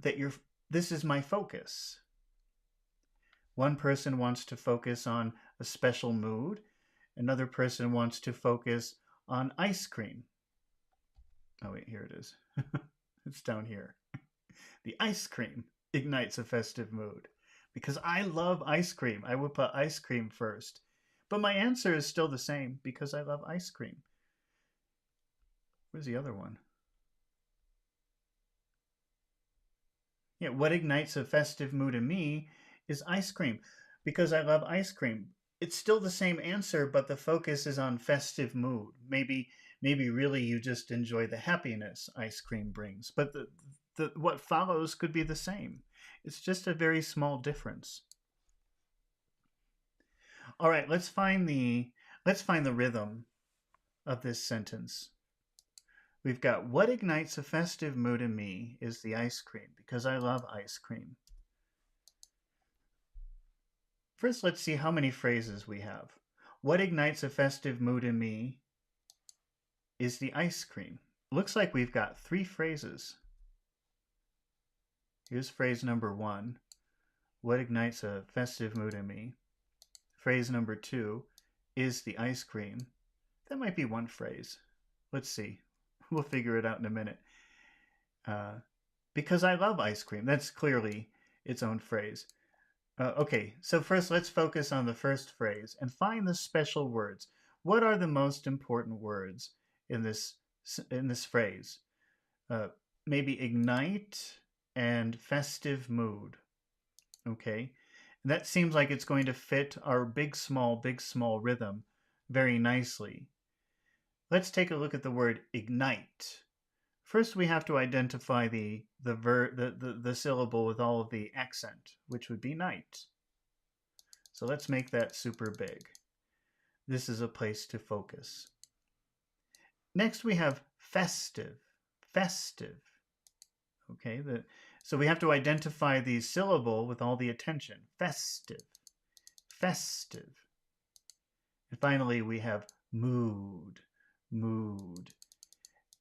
that this is my focus. One person wants to focus on a special mood. Another person wants to focus on ice cream. Oh wait, here it is. It's down here. The ice cream ignites a festive mood. Because I love ice cream, I would put ice cream first. But my answer is still the same, because I love ice cream. Where's the other one? Yeah, what ignites a festive mood in me is ice cream, because I love ice cream. It's still the same answer, but the focus is on festive mood. Maybe really you just enjoy the happiness ice cream brings, but what follows could be the same. It's just a very small difference. All right, let's find the rhythm of this sentence. We've got what ignites a festive mood in me is the ice cream, because I love ice cream. First, let's see how many phrases we have. What ignites a festive mood in me is the ice cream. Looks like we've got 3 phrases. Here's phrase number 1. What ignites a festive mood in me? Phrase number 2 is the ice cream. That might be one phrase. Let's see. We'll figure it out in a minute. Because I love ice cream. That's clearly its own phrase. Okay, so first let's focus on the first phrase and find the special words. What are the most important words in this phrase? Maybe ignite and festive mood. Okay, that seems like it's going to fit our big, small rhythm very nicely. Let's take a look at the word ignite. First, we have to identify the syllable with all of the accent, which would be night. So let's make that super big. This is a place to focus. Next, we have festive. Festive. Okay, so we have to identify the syllable with all the attention. Festive. Festive. And finally, we have mood. Mood.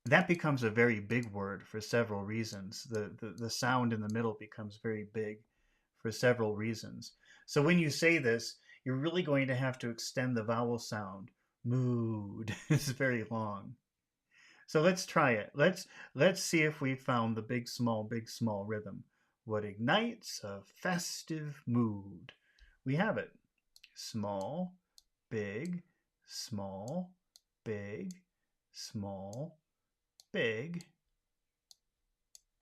That becomes a very big word for several reasons. The sound in the middle becomes very big for several reasons. So when you say this, you're really going to have to extend the vowel sound. Mood. It's very long. So let's try it. Let's see if we found the big, small rhythm. What ignites a festive mood? We have it. Small, big, small, big, small, big,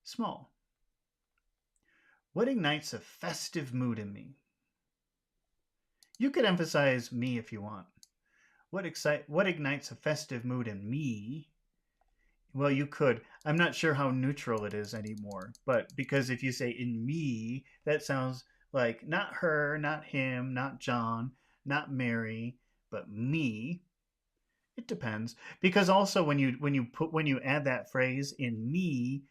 small. What ignites a festive mood in me? You could emphasize me if you want. What ignites a festive mood in me? Well, you could. I'm not sure how neutral it is anymore, but because if you say in me, that sounds like not her, not him, not John, not Mary, but me. It depends, because also when you add that phrase in me,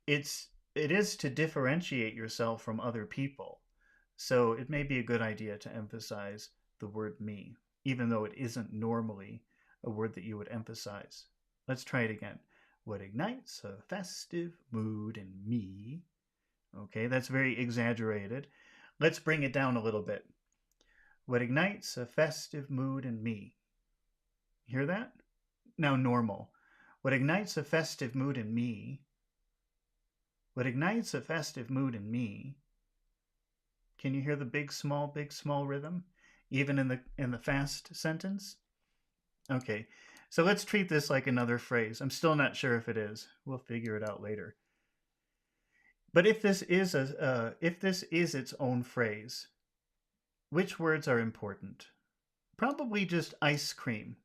it is to differentiate yourself from other people. So it may be a good idea to emphasize the word me, even though it isn't normally a word that you would emphasize. Let's try it again. What ignites a festive mood in me? Okay, that's very exaggerated. Let's bring it down a little bit. What ignites a festive mood in me? Hear that? Now normal. What ignites a festive mood in me? What ignites a festive mood in me? Can you hear the big, small rhythm? Even in the fast sentence? Okay, so let's treat this like another phrase. I'm still not sure if it is. We'll figure it out later. But if this is its own phrase, which words are important? Probably just ice cream.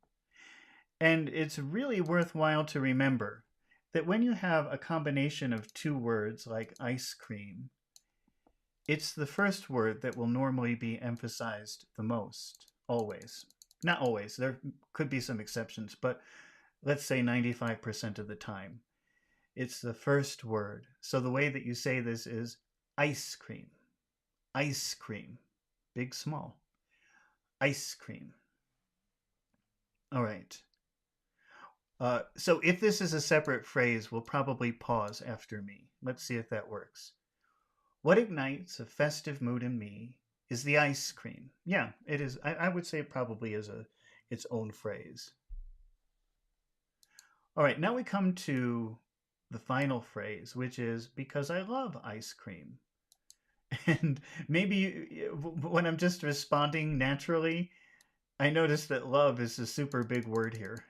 And it's really worthwhile to remember that when you have a combination of two words like ice cream, it's the first word that will normally be emphasized the most, always. Not always, there could be some exceptions, but let's say 95% of the time. It's the first word. So the way that you say this is ice cream. Ice cream. Big, small. Ice cream. All right. So if this is a separate phrase, we'll probably pause after me. Let's see if that works. What ignites a festive mood in me is the ice cream. Yeah, it is. I would say it probably is its own phrase. All right, now we come to the final phrase, which is because I love ice cream. And maybe when I'm just responding naturally, I notice that love is a super big word here.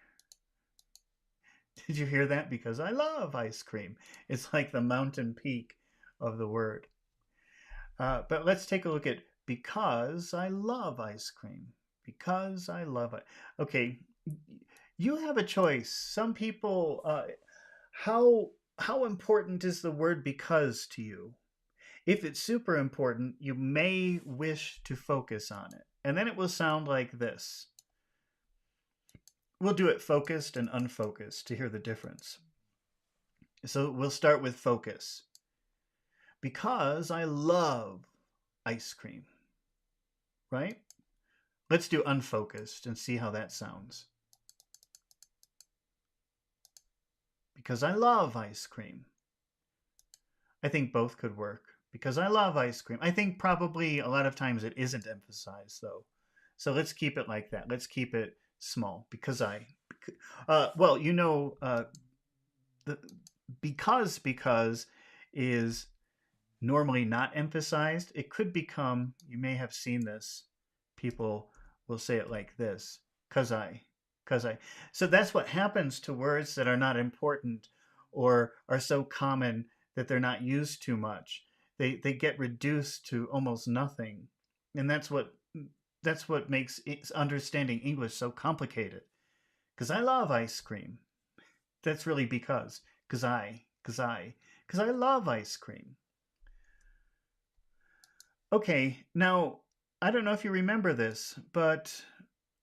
Did you hear that? Because I love ice cream. It's like the mountain peak of the word. But let's take a look at because I love ice cream. Because I love it. Okay, you have a choice. Some people, how important is the word because to you? If it's super important, you may wish to focus on it. And then it will sound like this. We'll do it focused and unfocused to hear the difference. So we'll start with focus. Because I love ice cream. Right? Let's do unfocused and see how that sounds. Because I love ice cream. I think both could work. Because I love ice cream. I think probably a lot of times it isn't emphasized though. So let's keep it like that. Let's keep it small. Because I. Well, the because is normally not emphasized. It could become, you may have seen this, people will say it like this, cause I. So that's what happens to words that are not important or are so common that they're not used too much. They get reduced to almost nothing. And that's what makes understanding English so complicated. Because I love ice cream. That's really because I love ice cream. Okay, now I don't know if you remember this, but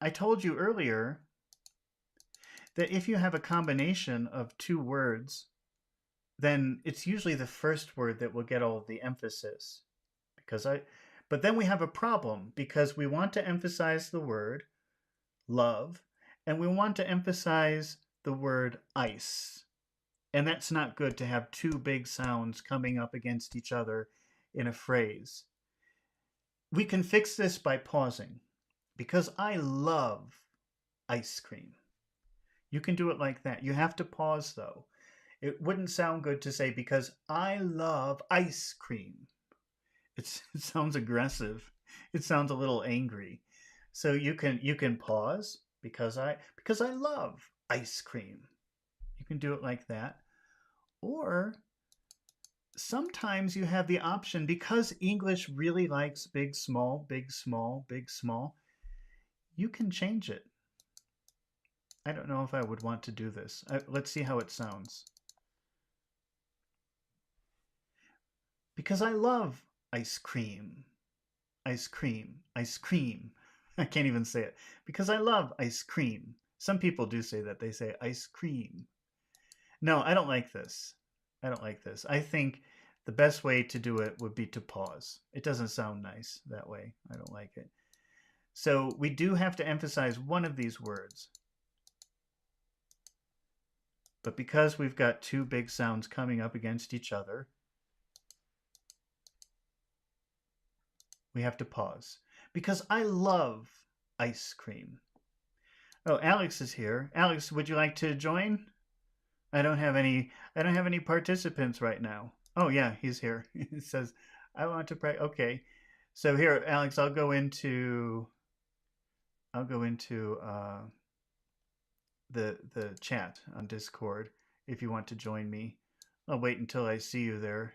I told you earlier that if you have a combination of two words, then it's usually the first word that will get all of the emphasis. But then we have a problem because we want to emphasize the word love and we want to emphasize the word ice. And that's not good to have two big sounds coming up against each other in a phrase. We can fix this by pausing. Because I love ice cream. You can do it like that. You have to pause though. It wouldn't sound good to say because I love ice cream. It sounds aggressive. It sounds a little angry. So you can pause because I love ice cream. You can do it like that. Or sometimes you have the option, because English really likes big, small, big, small, big, small, you can change it. I don't know if I would want to do this. Let's see how it sounds. Because I love ice cream. Ice cream. Ice cream. I can't even say it. Because I love ice cream. Some people do say that. They say ice cream. No, I don't like this. I don't like this. I think the best way to do it would be to pause. It doesn't sound nice that way. I don't like it. So we do have to emphasize one of these words. But because we've got two big sounds coming up against each other, we have to pause. Because I love ice cream. Oh, Alex is here. Alex, would you like to join? I don't have any participants right now. Oh yeah, he's here. He says, I want to pray. Okay. So here, Alex, I'll go into the chat on Discord if you want to join me. I'll wait until I see you there.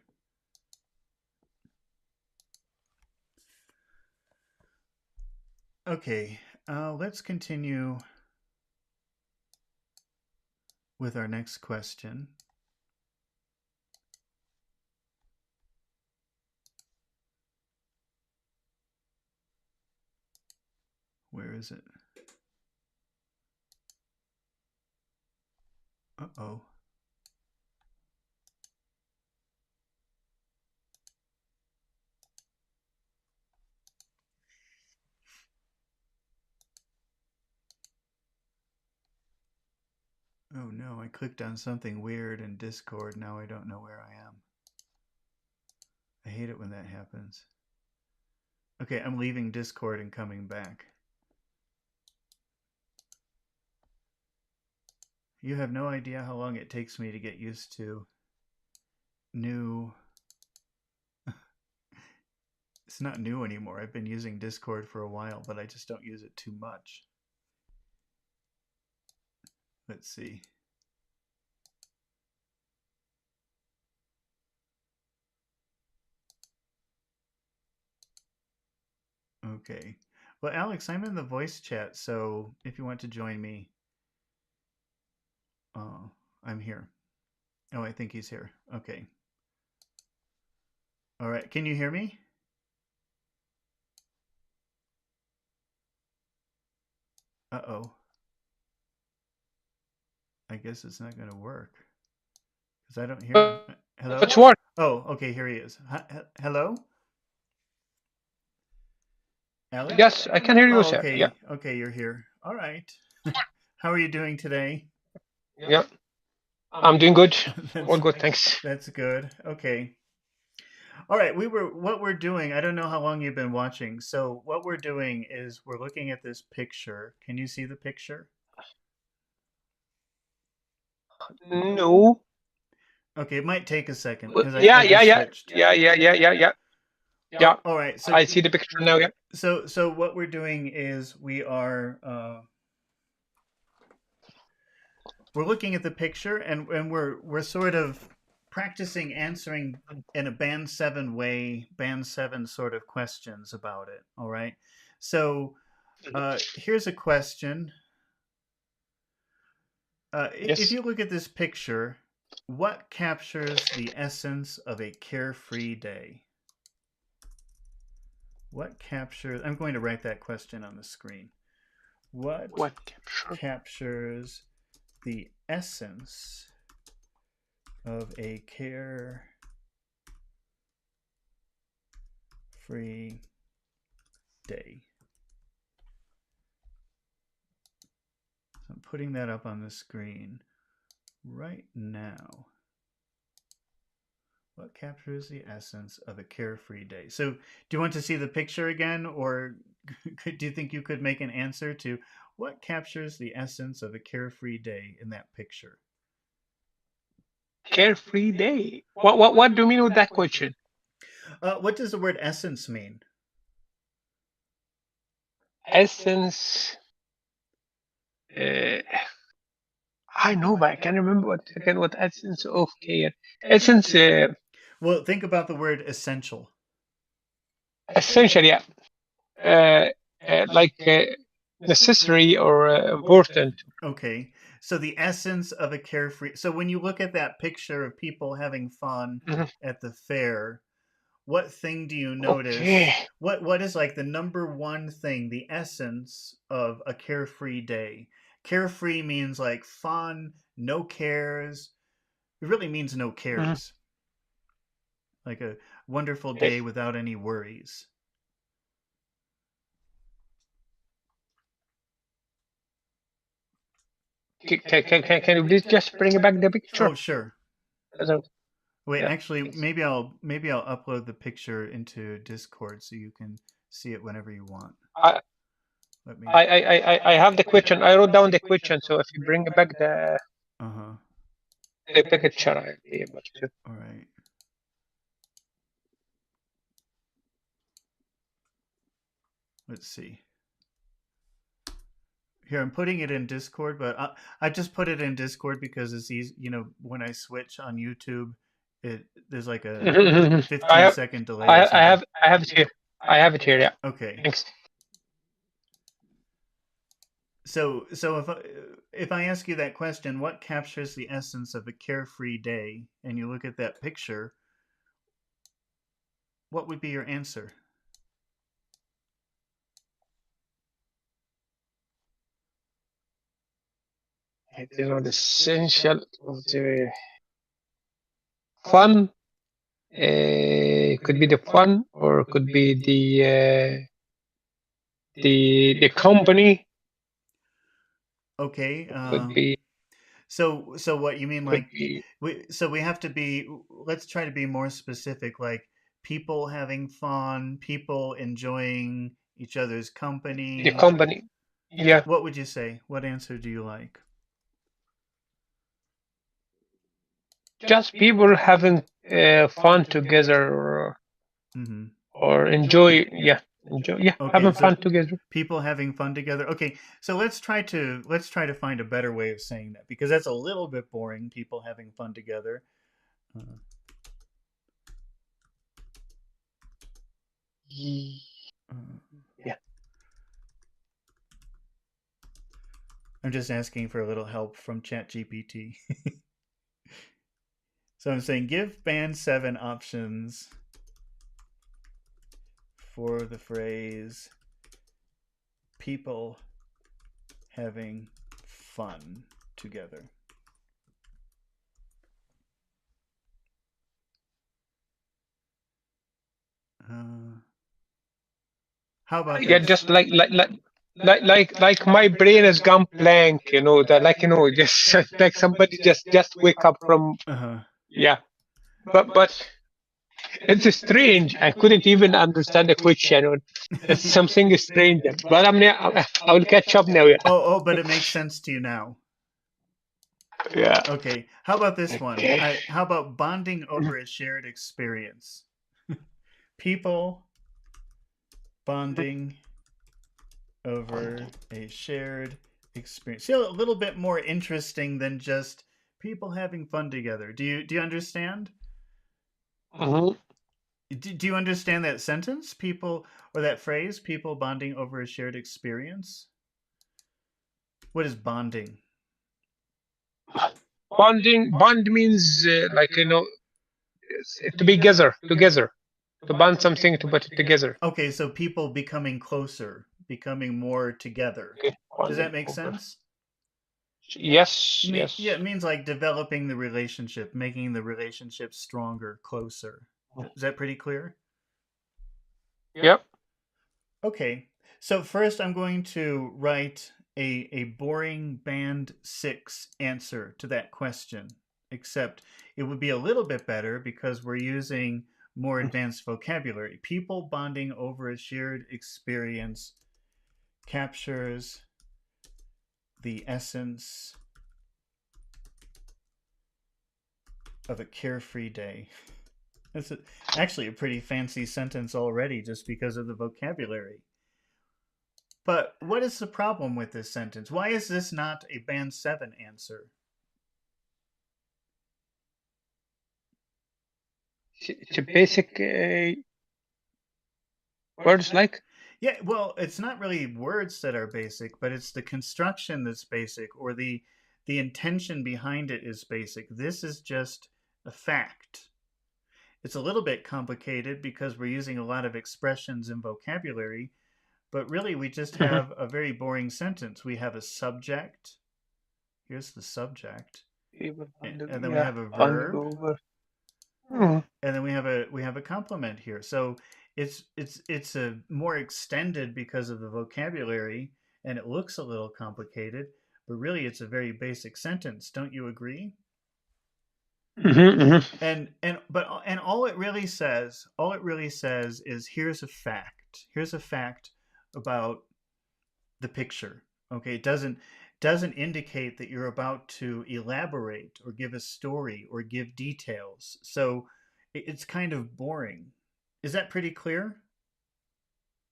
Okay, let's continue with our next question. Where is it? Uh-oh. Oh no, I clicked on something weird in Discord. Now I don't know where I am. I hate it when that happens. Okay, I'm leaving Discord and coming back. You have no idea how long it takes me to get used to new... It's not new anymore. I've been using Discord for a while, but I just don't use it too much. Let's see. Okay. Well, Alex, I'm in the voice chat, so if you want to join me, I'm here. Oh, I think he's here. Okay. All right. Can you hear me? Uh-oh. I guess it's not going to work because I don't hear him. Hello? It's work. Oh, okay. Here he is. Hello? Alex? Yes, I can hear you, sir. Okay. Yeah. Okay, you're here. All right. How are you doing today? Yeah. I'm doing good. All good, thanks. That's good. Okay. All right, what we're doing, I don't know how long you've been watching. So what we're doing is we're looking at this picture. Can you see the picture? No. Okay, it might take a second because Yeah, I yeah, just yeah, switched. yeah, yeah, yeah, yeah, yeah. Yeah, All right. I see the picture now. Yeah. So what we're doing is we're looking at the picture and we're sort of practicing answering in a band 7 way, band 7 sort of questions about it. All right. So here's a question. If Yes. you look at this picture, what captures the essence of a carefree day? What captures? I'm going to write that question on the screen. What captures the essence of a carefree day? So I'm putting that up on the screen right now. What captures the essence of a carefree day? So, do you want to see the picture again, or do you think you could make an answer to what captures the essence of a carefree day in that picture? Carefree day. What do you mean with that question? What does the word essence mean? Essence. I know, but I can't remember what essence of care. Essence. Well, think about the word essential. Essentially, yeah. Like necessary or important. Okay. So the essence of a carefree. So when you look at that picture of people having fun at the fair, what thing do you notice? Okay. What is like the number one thing, the essence of a carefree day? Carefree means like fun, no cares. It really means no cares. Like a wonderful day without any worries. Can you please just bring back the picture? Oh, sure. Wait, actually, maybe I'll upload the picture into Discord so you can see it whenever you want. Let me. I have the question. I wrote down the question, so if you bring back the picture, I'll be able to. All right. Let's see. Here, I'm putting it in Discord, but I just put it in Discord because it's easy. You know, when I switch on YouTube, there's like a 15-second delay. I have it here. I have it here. Yeah. Okay. Thanks. So if I ask you that question, what captures the essence of a carefree day, and you look at that picture, what would be your answer? It is not essential of the fun. Could be the fun, or could be the company. Okay. Could be. So what you mean? Like, we have to be. Let's try to be more specific. Like people having fun, people enjoying each other's company. The company. Yeah. What would you say? What answer do you like? Just people having fun together, or enjoy. Yeah. Enjoy. Yeah. Okay, having fun together. People having fun together. Okay, so let's try to find a better way of saying that, because that's a little bit boring. People having fun together. Yeah. I'm just asking for a little help from ChatGPT. So I'm saying give band 7 options for the phrase people having fun together. How about yeah, this? just like my brain has gone blank, you know, that, like, you know, just like somebody just wake up from yeah, but It's strange. I couldn't even understand the question. It's something strange. But I will catch up now. Yeah. Oh, but it makes sense to you now. Yeah. Okay. How about this one? Okay. How about bonding over a shared experience? People bonding over a shared experience. See, a little bit more interesting than just people having fun together. Do you understand? Mm-hmm. Do you understand that sentence? People, or that phrase, people bonding over a shared experience? What is bonding? Bond means to be together, to bond something to put it together. Okay, so people becoming closer, becoming more together. Okay. Does that Bonding make over. sense? Yes. Yeah, it Yes. means like developing the relationship, making the relationship stronger, closer. Is that pretty clear? Yep. Okay, so first I'm going to write a boring band 6 answer to that question, except it would be a little bit better because we're using more advanced vocabulary. People bonding over a shared experience captures the essence of a carefree day. That's actually a pretty fancy sentence already just because of the vocabulary. But what is the problem with this sentence? Why is this not a band 7 answer? It's a basic words like. Yeah, well, it's not really words that are basic, but it's the construction that's basic, or the intention behind it is basic. This is just a fact. It's a little bit complicated because we're using a lot of expressions and vocabulary, but really we just Mhm. have a very boring sentence. We have a subject. Here's the subject. And then we Yeah, have a bonding verb, over. Mm. and then we have a complement here. So it's a more extended because of the vocabulary, and it looks a little complicated, but really it's a very basic sentence. Don't you agree? Mm-hmm, mm-hmm. And all it really says is here's a fact. Here's a fact about the picture. Okay, it doesn't indicate that you're about to elaborate or give a story or give details. So it's kind of boring. Is that pretty clear?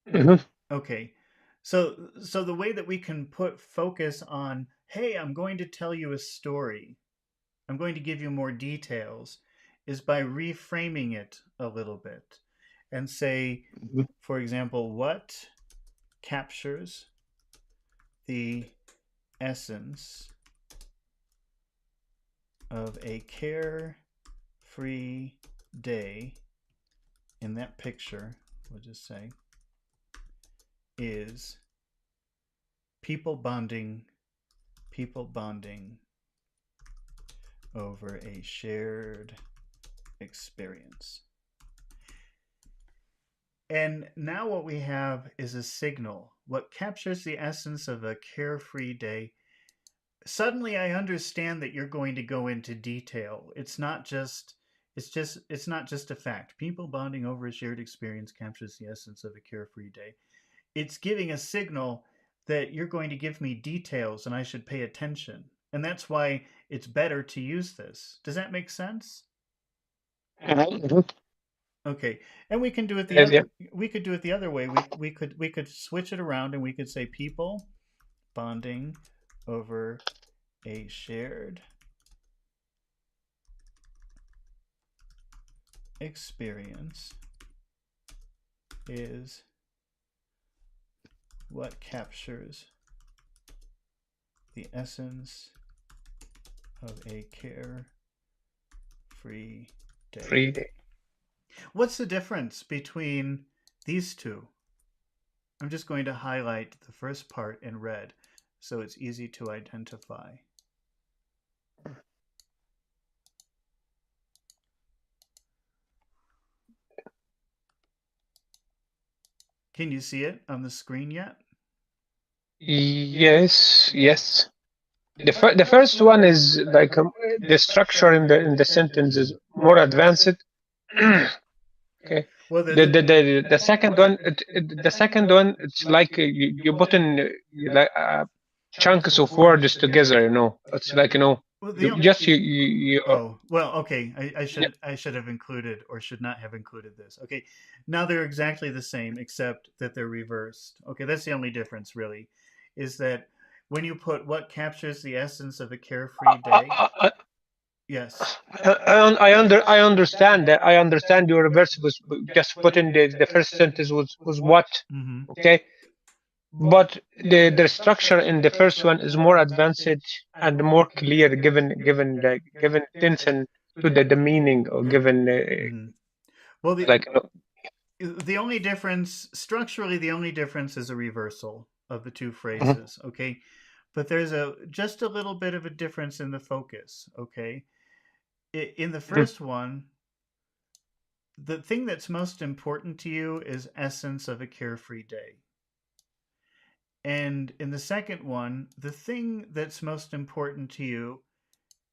Mm-hmm. Okay. So the way that we can put focus on, hey, I'm going to tell you a story. I'm going to give you more details is by reframing it a little bit and say, for example, what captures the essence of a carefree day in that picture, we'll just say, is people bonding over a shared experience. And now what we have is a signal. What captures the essence of a carefree day? Suddenly I understand that you're going to go into detail. It's not just a fact. People bonding over a shared experience captures the essence of a carefree day. It's giving a signal that you're going to give me details and I should pay attention. And that's why it's better to use this. Does that make sense? Mm-hmm. Okay. And we can do it the Yes, other yeah. we could do it the other way. We could switch it around and we could say people bonding over a shared experience is what captures the essence of a carefree day. Free day. What's the difference between these two? I'm just going to highlight the first part in red so it's easy to identify. Can you see it on the screen yet? Yes, yes. The first one is like the structure in the sentence is more advanced. Okay. Well, The second one, it's like you put in like chunks of words together. It's like well, you. oh, well, okay. Yeah. I should have included or should not have included this. Okay, now they're exactly the same except that they're reversed. Okay, that's the only difference really, is that when you put what captures the essence of a carefree day. Yes. I understand that. I understand your reverse was just put in the first sentence was what. Mm-hmm. Okay. But the structure in the first one is more advanced and more clear, given attention to the meaning, or given Mm-hmm. Well, like the only difference structurally, the only difference is a reversal of the two Mhm. phrases. Okay, but there's just a little bit of a difference in the focus. Okay, in the first one, the thing that's most important to you is essence of a carefree day. And in the second one, the thing that's most important to you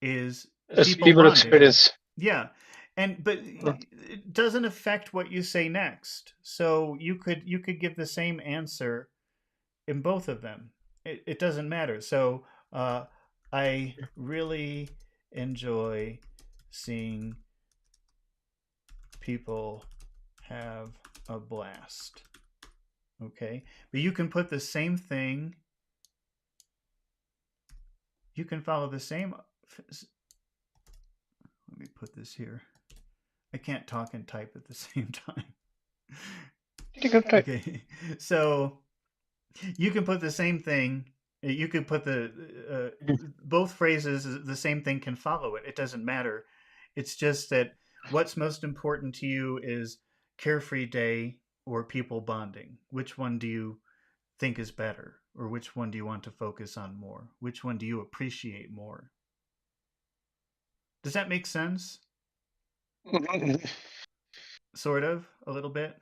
is people bonding. experience. Yeah. But it doesn't affect what you say next. So you could give the same answer in both of them. It doesn't matter. So I really enjoy seeing people have a blast. Okay, but you can put the same thing. You can follow the same. Let me put this here. I can't talk and type at the same time. Okay, so you can put the same thing. You could put the both phrases. The same thing can follow it. It doesn't matter. It's just that what's most important to you is carefree day or people bonding. Which one do you think is better, or which one do you want to focus on more? Which one do you appreciate more? Does that make sense? Sort of, a little bit.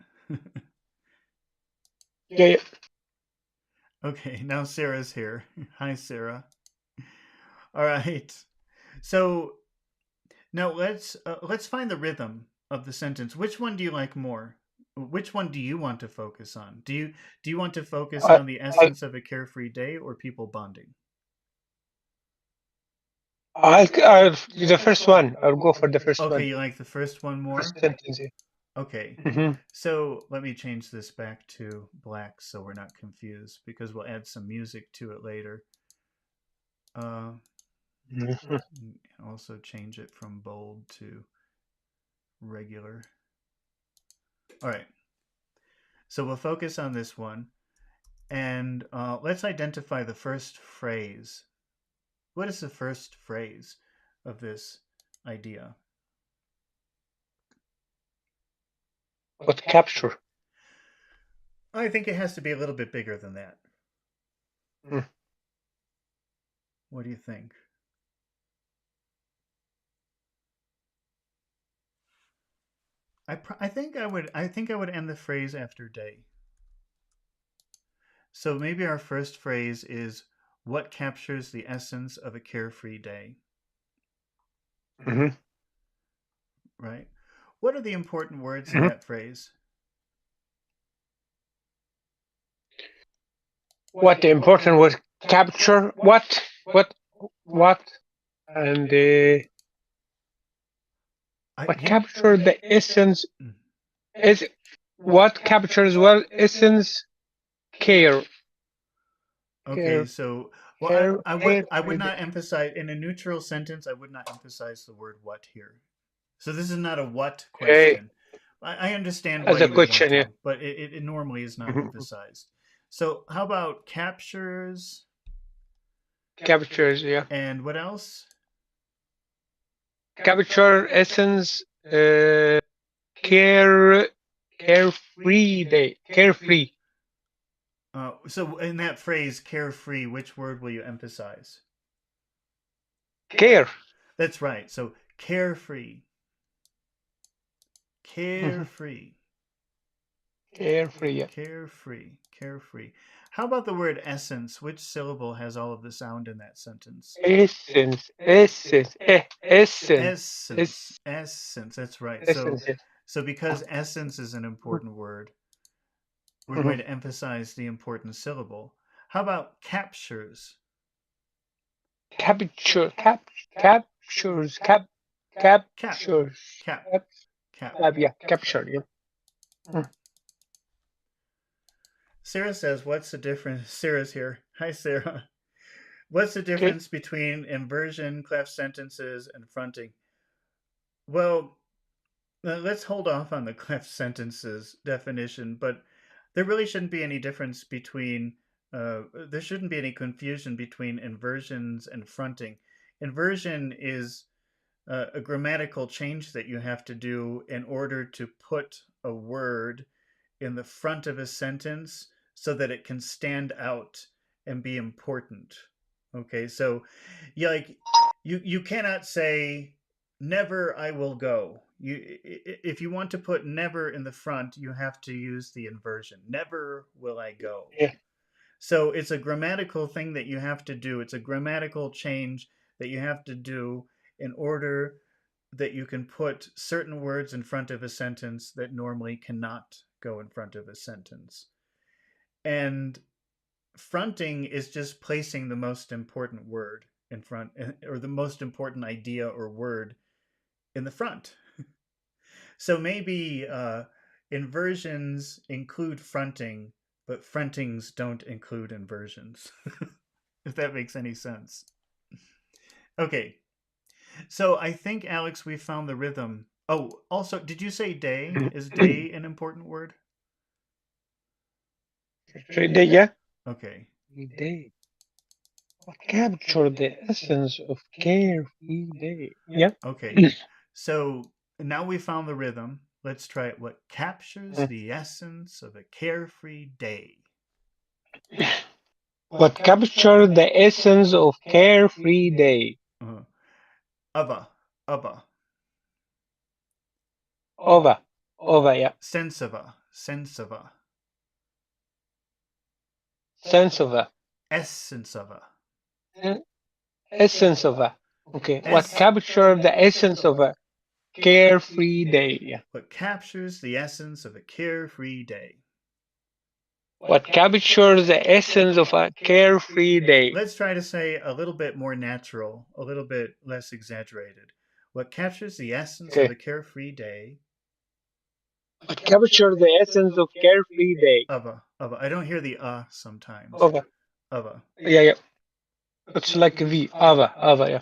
Yeah. Okay, now Sarah's here. Hi, Sarah. All right. So now let's find the rhythm of the sentence. Which one do you like more? Which one do you want to focus on? Do you want to focus on the essence of a carefree day or people bonding? The first one. I'll go for the first one. Okay, you like the first one more? First sentence. Okay. Mm-hmm. So let me change this back to black so we're not confused, because we'll add some music to it later. Also change it from bold to regular. All right. So we'll focus on this one, and let's identify the first phrase. What is the first phrase of this idea? What capture? I think it has to be a little bit bigger than that. What do you think? I think I would end the phrase after day. So maybe our first phrase is what captures the essence of a carefree day. Mm-hmm. Right? What are the important words in that phrase? What the important was capture what, and what capture the essence is what captures well essence care. Okay, so well, I would not emphasize in a neutral sentence. I would not emphasize the word "what" here. So this is not a "what" question. I understand why as a you question, would want yeah. to, but it normally is not emphasized. So how about captures? Captures, yeah. And what else? Capture essence, carefree day, carefree. So in that phrase, carefree, which word will you emphasize? Care. That's right. So carefree. Carefree. Carefree, yeah. Carefree. Carefree. How about the word essence? Which syllable has all of the sound in that sentence? Essence. Essence. Essence. That's right. Essence, yeah. So because essence is an important word, we're going to emphasize the important syllable. How about captures? Captures, captures, Cap. captures, Cap. Cap. yeah, capture, yeah. Sarah says, what's the difference? Sarah's here. Hi, Sarah. What's the Okay. difference between inversion, cleft sentences, and fronting? Well, let's hold off on the cleft sentences definition, but there really shouldn't be any difference between, there shouldn't be any confusion between inversions and fronting. Inversion is a grammatical change that you have to do in order to put a word in the front of a sentence so that it can stand out and be important. Okay, so you cannot say never I will go. If you want to put never in the front, you have to use the inversion. Never will I go. Yeah. So it's a grammatical thing that you have to do. It's a grammatical change that you have to do in order that you can put certain words in front of a sentence that normally cannot go in front of a sentence. And fronting is just placing the most important word in front, or the most important idea or word in the front. So maybe inversions include fronting, but frontings don't include inversions, if that makes any sense. Okay, so I think, Alex, we found the rhythm. Oh, also, did you say day? Is day an important word? Day, yeah. Okay. Day. What capture the essence of carefree day? Yeah. Okay. So now we found the rhythm. Let's try it. What captures the essence of a carefree day? What capture the essence of carefree day? Uh, Ava. Over. Over, yeah. Sense of a. Sense of a. Sense of a. Essence of a. Essence of a. Okay. What capture the essence of a carefree day? Yeah. What captures the essence of a carefree day? What captures the essence of a carefree day? Let's try to say a little bit more natural, a little bit less exaggerated. What captures the essence of a carefree day? What captures the essence of carefree day? Ava. I don't hear the sometimes. Ava. Ava. Yeah. It's like V. Ava. Yeah.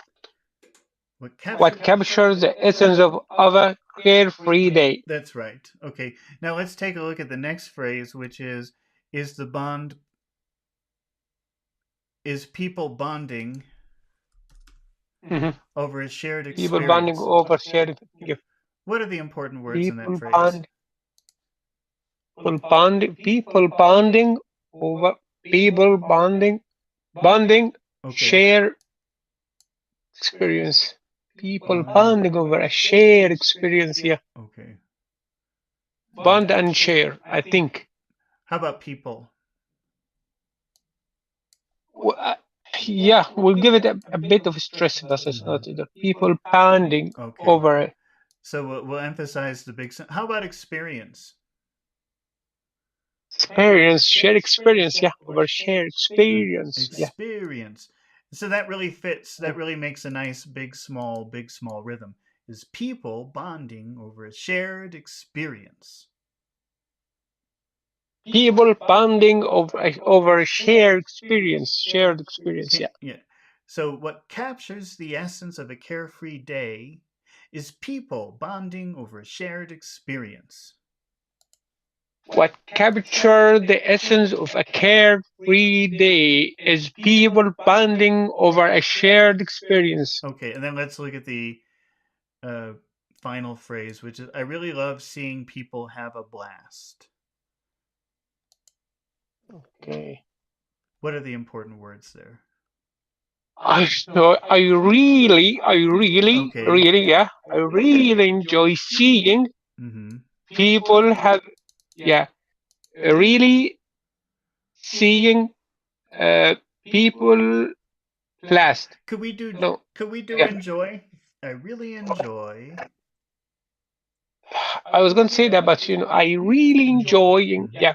What captures the essence of a carefree day? That's right. Okay. Now let's take a look at the next phrase, which is the bond, is people bonding over a shared experience. People bonding over shared. What are the important words in that phrase? People bonding over bonding Okay. share experience. People bonding over a shared experience. Yeah. Okay. Bond and share, I think. How about people? Yeah, we'll give it a bit of stress, but it's not the people bonding over it. So we'll emphasize the big. How about experience? Experience, shared experience, yeah, over shared experience. Experience. Yeah. So that really fits. That really makes a nice big small rhythm. Is people bonding over a shared experience. People bonding over a shared experience. Yeah. So what captures the essence of a carefree day is people bonding over a shared experience. What captures the essence of a carefree day is people bonding over a shared experience. Okay, and then let's look at the final phrase, which is I really love seeing people have a blast. Okay. What are the important words there? I really, yeah. I really enjoy seeing people have, really seeing people blast. Could we do enjoy? I really enjoy. I was going to say that, but I really enjoying, yeah,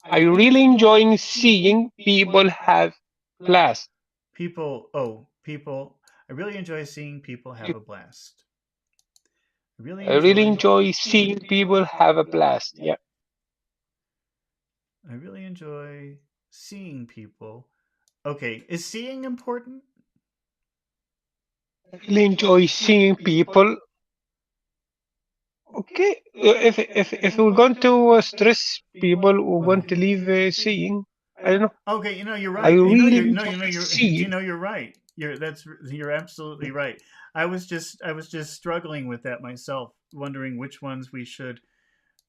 I really enjoying seeing people have blast. People. I really enjoy seeing people have a blast. I really I really enjoy. enjoy seeing people have a blast. Yeah, I really enjoy seeing people. Okay, is seeing important? I really enjoy seeing people. Okay, if we're going to stress people, we're going to leave seeing. I don't know. Okay, you're I right. really You enjoy know you're seeing. you're right. You're absolutely right. I was just struggling with that myself, wondering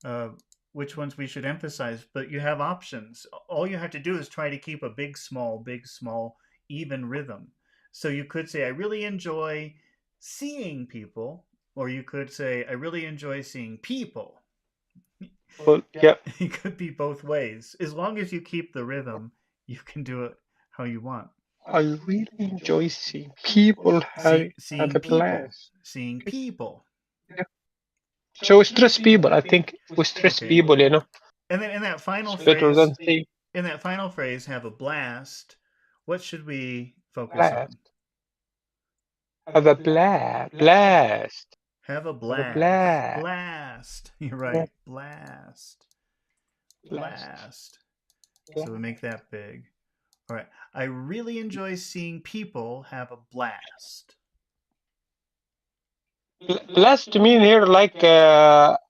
uh which ones we should emphasize, but you have options. All you have to do is try to keep a big small even rhythm. So you could say I really enjoy seeing people, or you could say I really enjoy seeing people. Well, yeah. It could be both ways. As long as you keep the rhythm, you can do it how you want. I really enjoy seeing people have Seeing a people, blast. seeing people. Yeah. So we stress people. I think we stress Okay. people. And then So that we're going to say in that final phrase, have a blast. What should we focus blast. on? Have a blast. Have a Have a blast. blast. Blast. You're Yeah, right. Blast. blast. Blast. Yeah. So we make that big. All right. I really enjoy seeing people have a blast. Blast to mean here uh,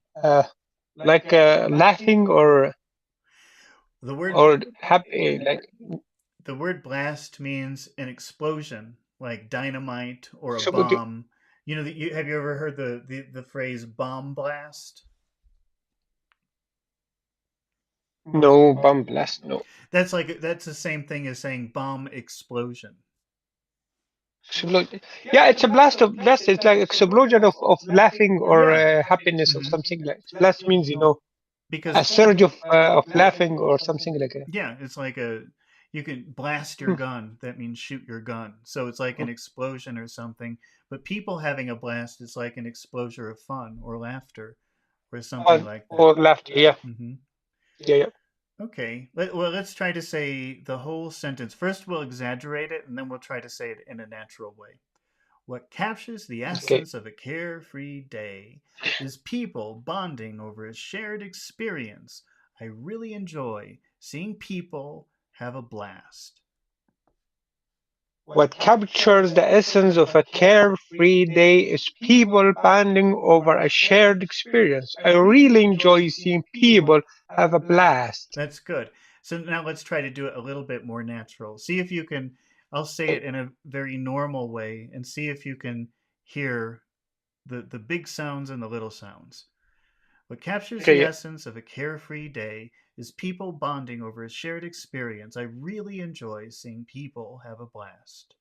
laughing The word or happy like the word blast means an explosion, like dynamite or a so good. bomb. Have you ever heard the phrase bomb blast? No bomb blast. No. That's the same thing as saying bomb explosion. Yeah, it's a blast. It's like explosion of laughing or Yeah. happiness or Hmm. something like. Blast means a Because surge of laughing or something like that. yeah, it's like a you can blast your Hmm. gun. That means shoot your gun. So it's like an explosion or something. But people having a blast is like an explosion of fun or laughter or something like that. Or laughter. Yeah, Hmm. yeah, yeah. Okay. Let's try to say the whole sentence. First, we'll exaggerate it, and then we'll try to say it in a natural way. What captures the Okay. essence of a carefree day is people bonding over a shared experience. I really enjoy seeing people have a blast. What captures the essence of a carefree day is people bonding over a shared experience. I really enjoy seeing people have a blast. That's good. So now let's try to do it a little bit more natural. See if you can. I'll say it Okay. in a very normal way and see if you can hear the big sounds and the little sounds. What captures Okay. the Yeah. essence of a carefree day is people bonding over a shared experience. I really enjoy seeing people have a blast.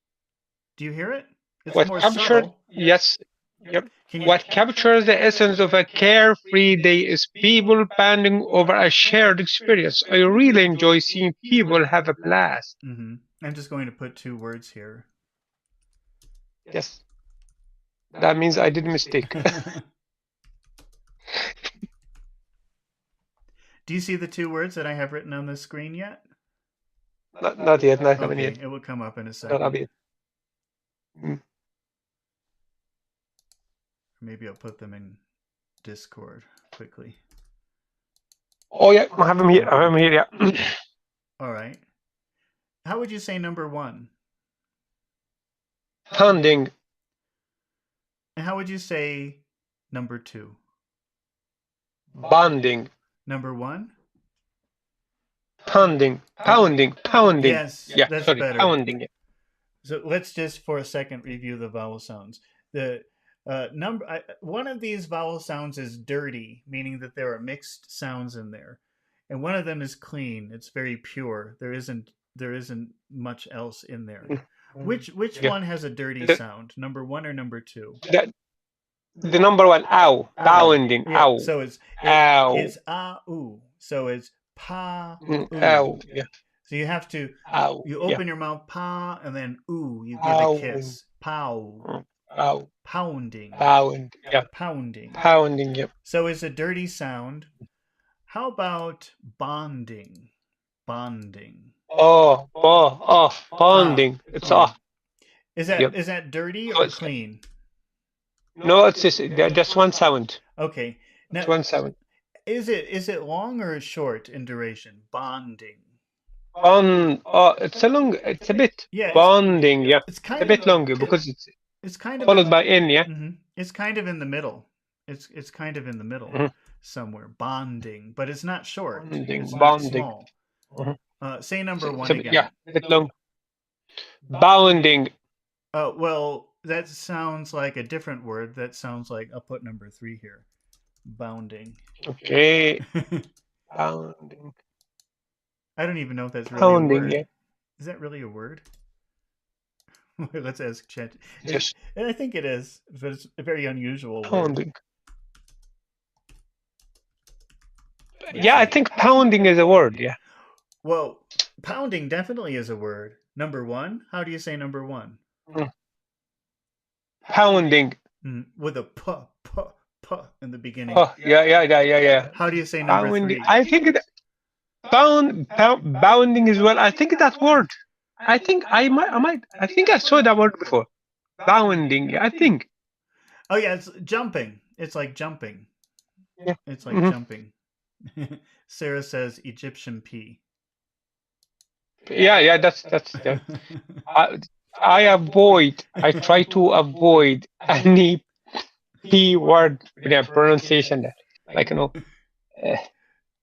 Do you hear it? It's What more captured? subtle. Yes. Yep. Can you? What captures the essence of a carefree day is people bonding over a shared experience. I really enjoy seeing people have a blast. Mm-hmm. I'm just going to put two words here. Yes, that means I did a mistake. Do you see the two words that I have written on the screen yet? Not yet, not coming Okay, yet. it will come up in a Not second. up yet. Mm. Maybe I'll put them in Discord quickly. Oh yeah, I have him here. I have him here. Yeah. All right. How would you say number one? Pounding, And how would you say number two? bonding, Number one? pounding. Yes, Yeah, that's sorry, better. pounding. Yeah. So let's just for a second review the vowel sounds. The one of these vowel sounds is dirty, meaning that there are mixed sounds in there, and one of them is clean. It's very pure. There isn't much else in there. Which Yeah. one has a dirty The, sound? Number one or number two? the number one, ow, Ow. pounding, Yeah. ow, So ow, it's ah oo. So it's pa oo. ow, yeah, So you have to ow, you yeah, open your mouth pa and then ooh. You give a ow, kiss. Pow. ow, Pounding. Pound. Yeah. Pounding. Pounding. Yeah. So it's a dirty sound. How about bonding? Bonding. Bonding. It's Yeah. off. Is Yep. that dirty So or it's clean? no, it's just one sound. Okay. It's Now, one sound. is it long or short in duration? Bonding. It's a long. It's a bit Yeah, bonding. Yeah. it's It's a kind of bit longer because it's it's kind of followed in by in. Yeah. it's kind of in the middle. It's kind of in the middle Mhm. somewhere. Bonding, but it's not short. Bonding. It's not Bonding. small. Mhm. Say number It's one a bit, yeah, again. a bit long. Bounding. Oh, well, that sounds like a different word. That sounds like I'll put number 3 here. Bounding. Okay. Bounding. I don't even know if that's really a Pounding. word. Yeah. Is that really a word? Let's ask Chat. Just And I think it is, but it's a very unusual word. pounding. Yeah, I think pounding is a word. Yeah. Well, pounding definitely is a word. Number 1. How do you say number 1? Mm. Pounding. With a p in the beginning. Oh, yeah. How do you say number Pounding. 3? I think bounding as well. I think that word. I think I think I saw that word before. Bounding. I think. Oh yeah, it's jumping. It's like jumping. Yeah. It's like Mhm. jumping. Sarah says Egyptian pea. Yeah. That's I, I try to avoid any P word pronunciation that, like, uh,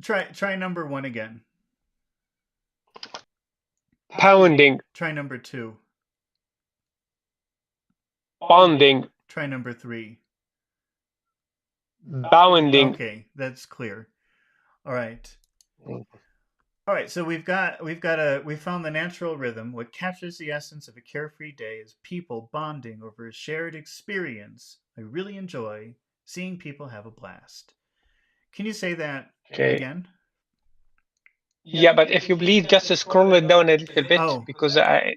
Try number 1 again. pounding, Try number 2. bonding, Try number 3. bounding. Okay, that's clear. All right. Mm. All right, so we found the natural rhythm. What captures the essence of a carefree day is people bonding over a shared experience. I really enjoy seeing people have a blast. Can you say that Okay. again? Yeah, but if you please just scroll it down a little bit Oh, because wait, I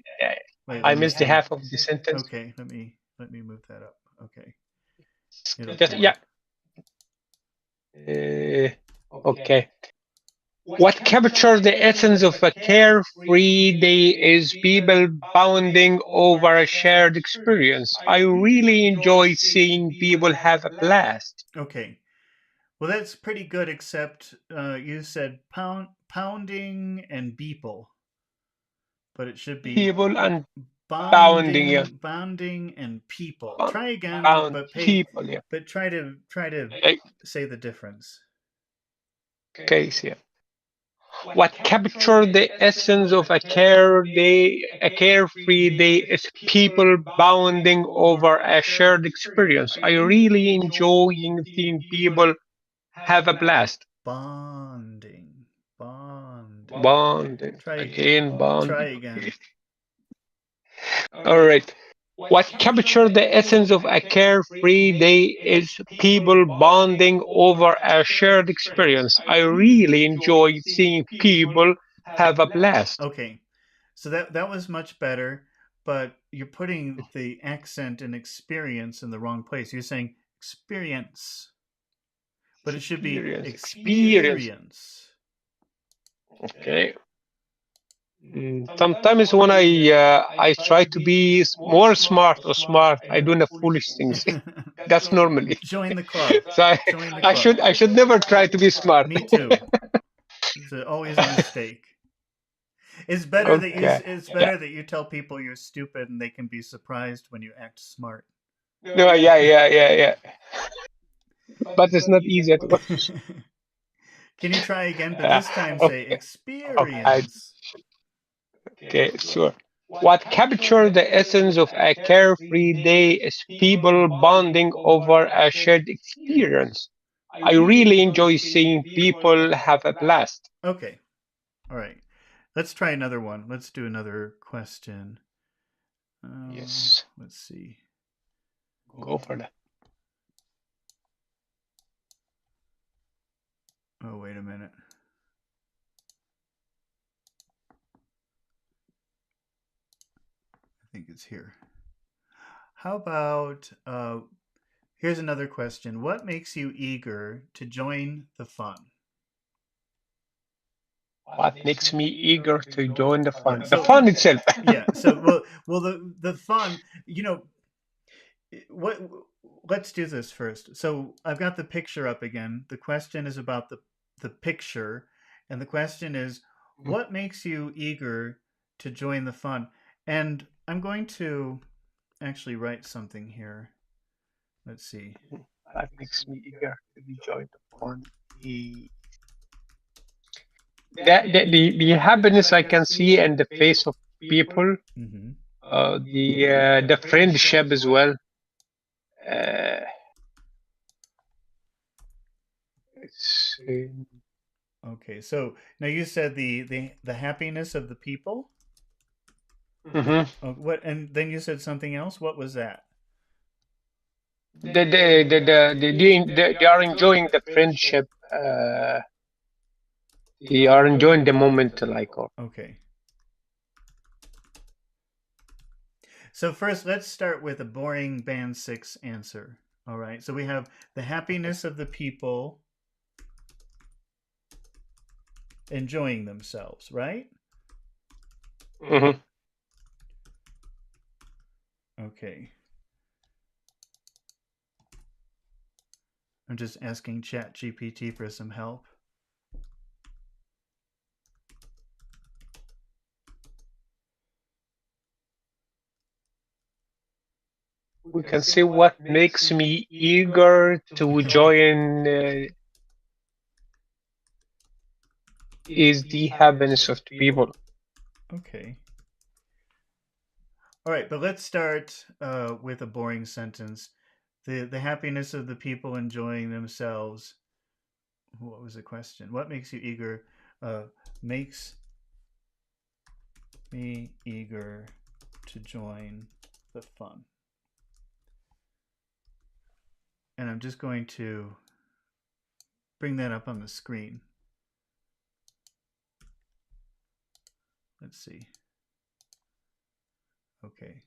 let me missed the see. half of the sentence. Okay, let me move that up. Okay. It'll Just come up. okay. What captures the essence of a carefree day is people bonding over a shared experience. I really enjoy seeing people have a blast. Okay. Well, that's pretty good, except you said pounding and beeple, but it should be People and bounding, yeah. bonding and people. Bound, Try again, bound but people, yeah. but try to Eh, say the difference. Case, yeah. What captured the essence of a carefree day is people bonding over a shared experience. I really enjoy seeing people have a blast. Bonding, bonding. Bonding. Try Again, try bonding. again. All right. What captured the essence of a carefree day is people bonding over a shared experience. I really enjoy seeing people have a blast. Okay, so that was much better, but you're putting the accent and experience in the wrong place. You're saying experience, but it should be Experience. experience. Okay. Sometimes when I try to be more smart or smart, I do the foolish things. That's normally. Join the club. So Join the club. I should never try to be smart. Me too. It's always a mistake. It's better that you Okay. it's better that you tell people you're stupid and they can be surprised when you act smart. No, yeah. But it's not easy at all. Can you try again, but this time say Okay. Okay. experience? Okay, sure. What captured the essence of a carefree day is people bonding over a shared experience. I really enjoy seeing people have a blast. Okay. All right. Let's try another one. Let's do another question. Yes, Let's see. go for that. Oh, wait a minute. I think it's here. How about here's another question. What makes you eager to join the fun? What makes me eager to join the Yeah. fun? The So fun itself. yeah. So well the fun. What? Let's do this first. So I've got the picture up again. The question is about the picture, and the question is, what makes you eager to join the fun? And I'm going to actually write something here. Let's see. What makes me eager to join the fun? The, the happiness I can see in the face of people, Mm-hmm. the friendship as well. Uh, it's, Okay. So now you said the happiness of the people. mhm. Oh, what? And then you said something else. What was that? They are enjoying the friendship. They are enjoying the moment, like, or Okay. So first, let's start with a boring band 6 answer. All right. So we have the happiness of the people enjoying themselves, right? mhm. Okay. I'm just asking ChatGPT for some help. We can see what makes me eager to join is the happiness of the people. Okay. All right, but let's start with a boring sentence. The happiness of the people enjoying themselves. What was the question? What makes you eager? Makes me eager to join the fun. And I'm just going to bring that up on the screen. Let's see. Okay.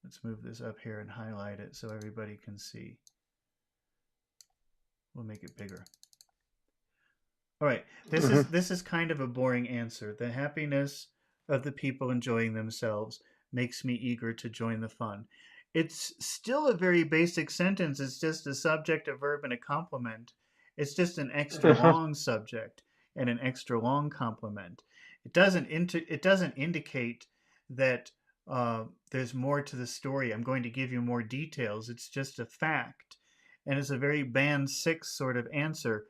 Let's move this up here and highlight it so everybody can see. We'll make it bigger. All right. Mhm. This is kind of a boring answer. The happiness of the people enjoying themselves makes me eager to join the fun. It's still a very basic sentence. It's just a subject, a verb, and a complement. It's just an extra Mhm. long subject and an extra long complement. It doesn't indicate that there's more to the story. I'm going to give you more details. It's just a fact, and it's a very band 6 sort of answer.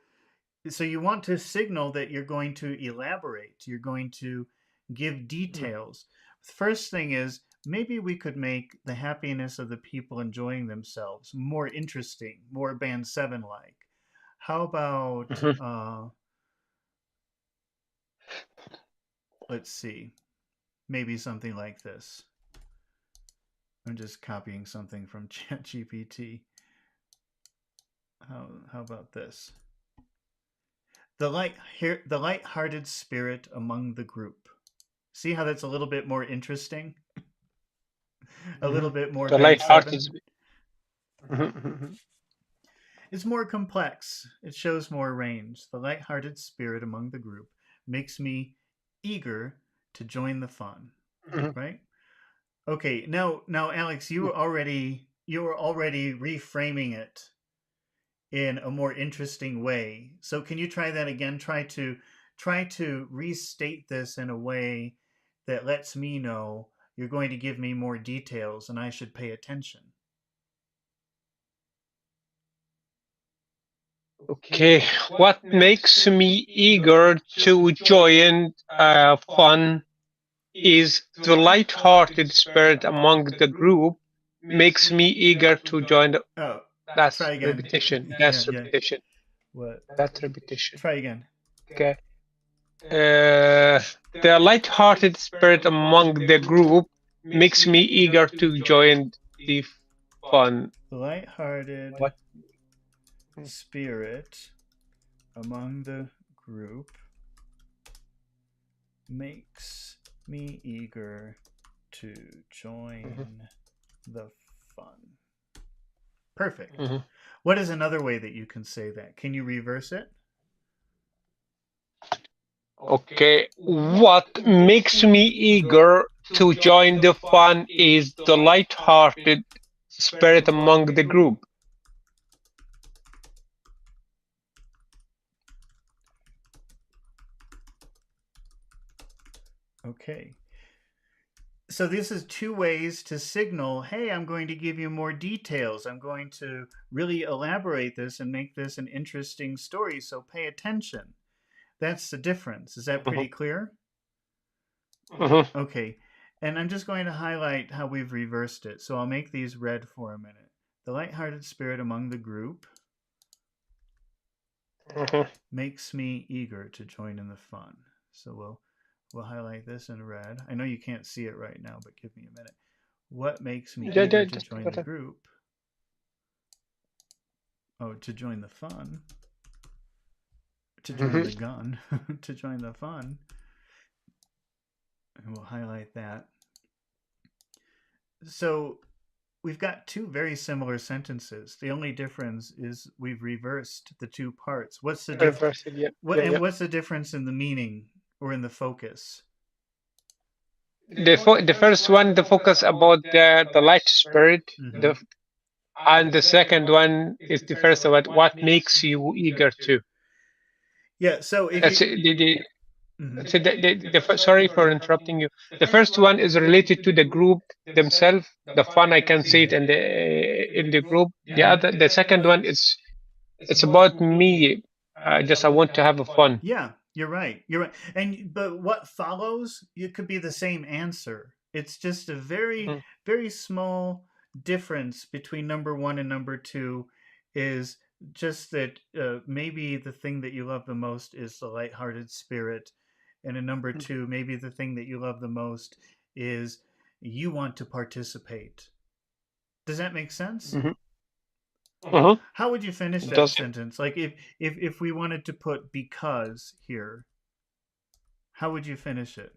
So you want to signal that you're going to elaborate, you're going to give details. First thing is, maybe we could make the happiness of the people enjoying themselves more interesting, more band 7 like. How about Mhm. let's see, maybe something like this. I'm just copying something from ChatGPT. How about this? The light-hearted spirit among the group. See how that's a little bit more interesting? A little Mhm. bit more The band light-hearted. 7. Mhm. Mhm. It's more complex. It shows more range. The light-hearted spirit among the group makes me eager to join the fun, Mhm. right? Okay, now Alex, you were already reframing it in a more interesting way. So can you try that again? Try to restate this in a way that lets me know you're going to give me more details and I should pay attention. Okay, what makes me eager to join fun is the light-hearted spirit among the group makes me eager to join the. Oh, try That's again. repetition. Yeah, That's yeah. repetition. What? That's repetition. Try again. Okay. The light-hearted spirit among the group makes me eager to join the fun. The light-hearted What? spirit among the group makes me eager to join the fun. Perfect. What is another way that you can say that? Can you reverse it? Okay, what makes me eager to join the fun is the light-hearted spirit among the group. Okay. So this is two ways to signal, hey, I'm going to give you more details. I'm going to really elaborate this and make this an interesting story, so pay attention. That's the difference. Is that pretty clear? Okay. And I'm just going to highlight how we've reversed it. So I'll make these red for a minute. The lighthearted spirit among the group makes me eager to join in the fun. So we'll highlight this in red. I know you can't see it right now, but give me a minute. What makes me eager to join the group? Oh, to join the fun. To join the gun. To join the fun. And we'll highlight that. So we've got two very similar sentences. The only difference is we've reversed the two parts. What's the difference? What's the difference in the meaning or in the focus? The first one, the focus about the light spirit, and the second one is the first about what makes you eager to. Yeah. So if sorry for interrupting you. The first one is related to the group themselves, the fun I can see it in the group. The second one is it's about me. I want to have a fun. Yeah, you're right. You're right. But what follows, it could be the same answer. It's just a very very small difference between number one and number two. Is just that maybe the thing that you love the most is the lighthearted spirit, and in number two, maybe the thing that you love the most is you want to participate. Does that make sense? How would you finish that sentence? Like if we wanted to put because here, how would you finish it?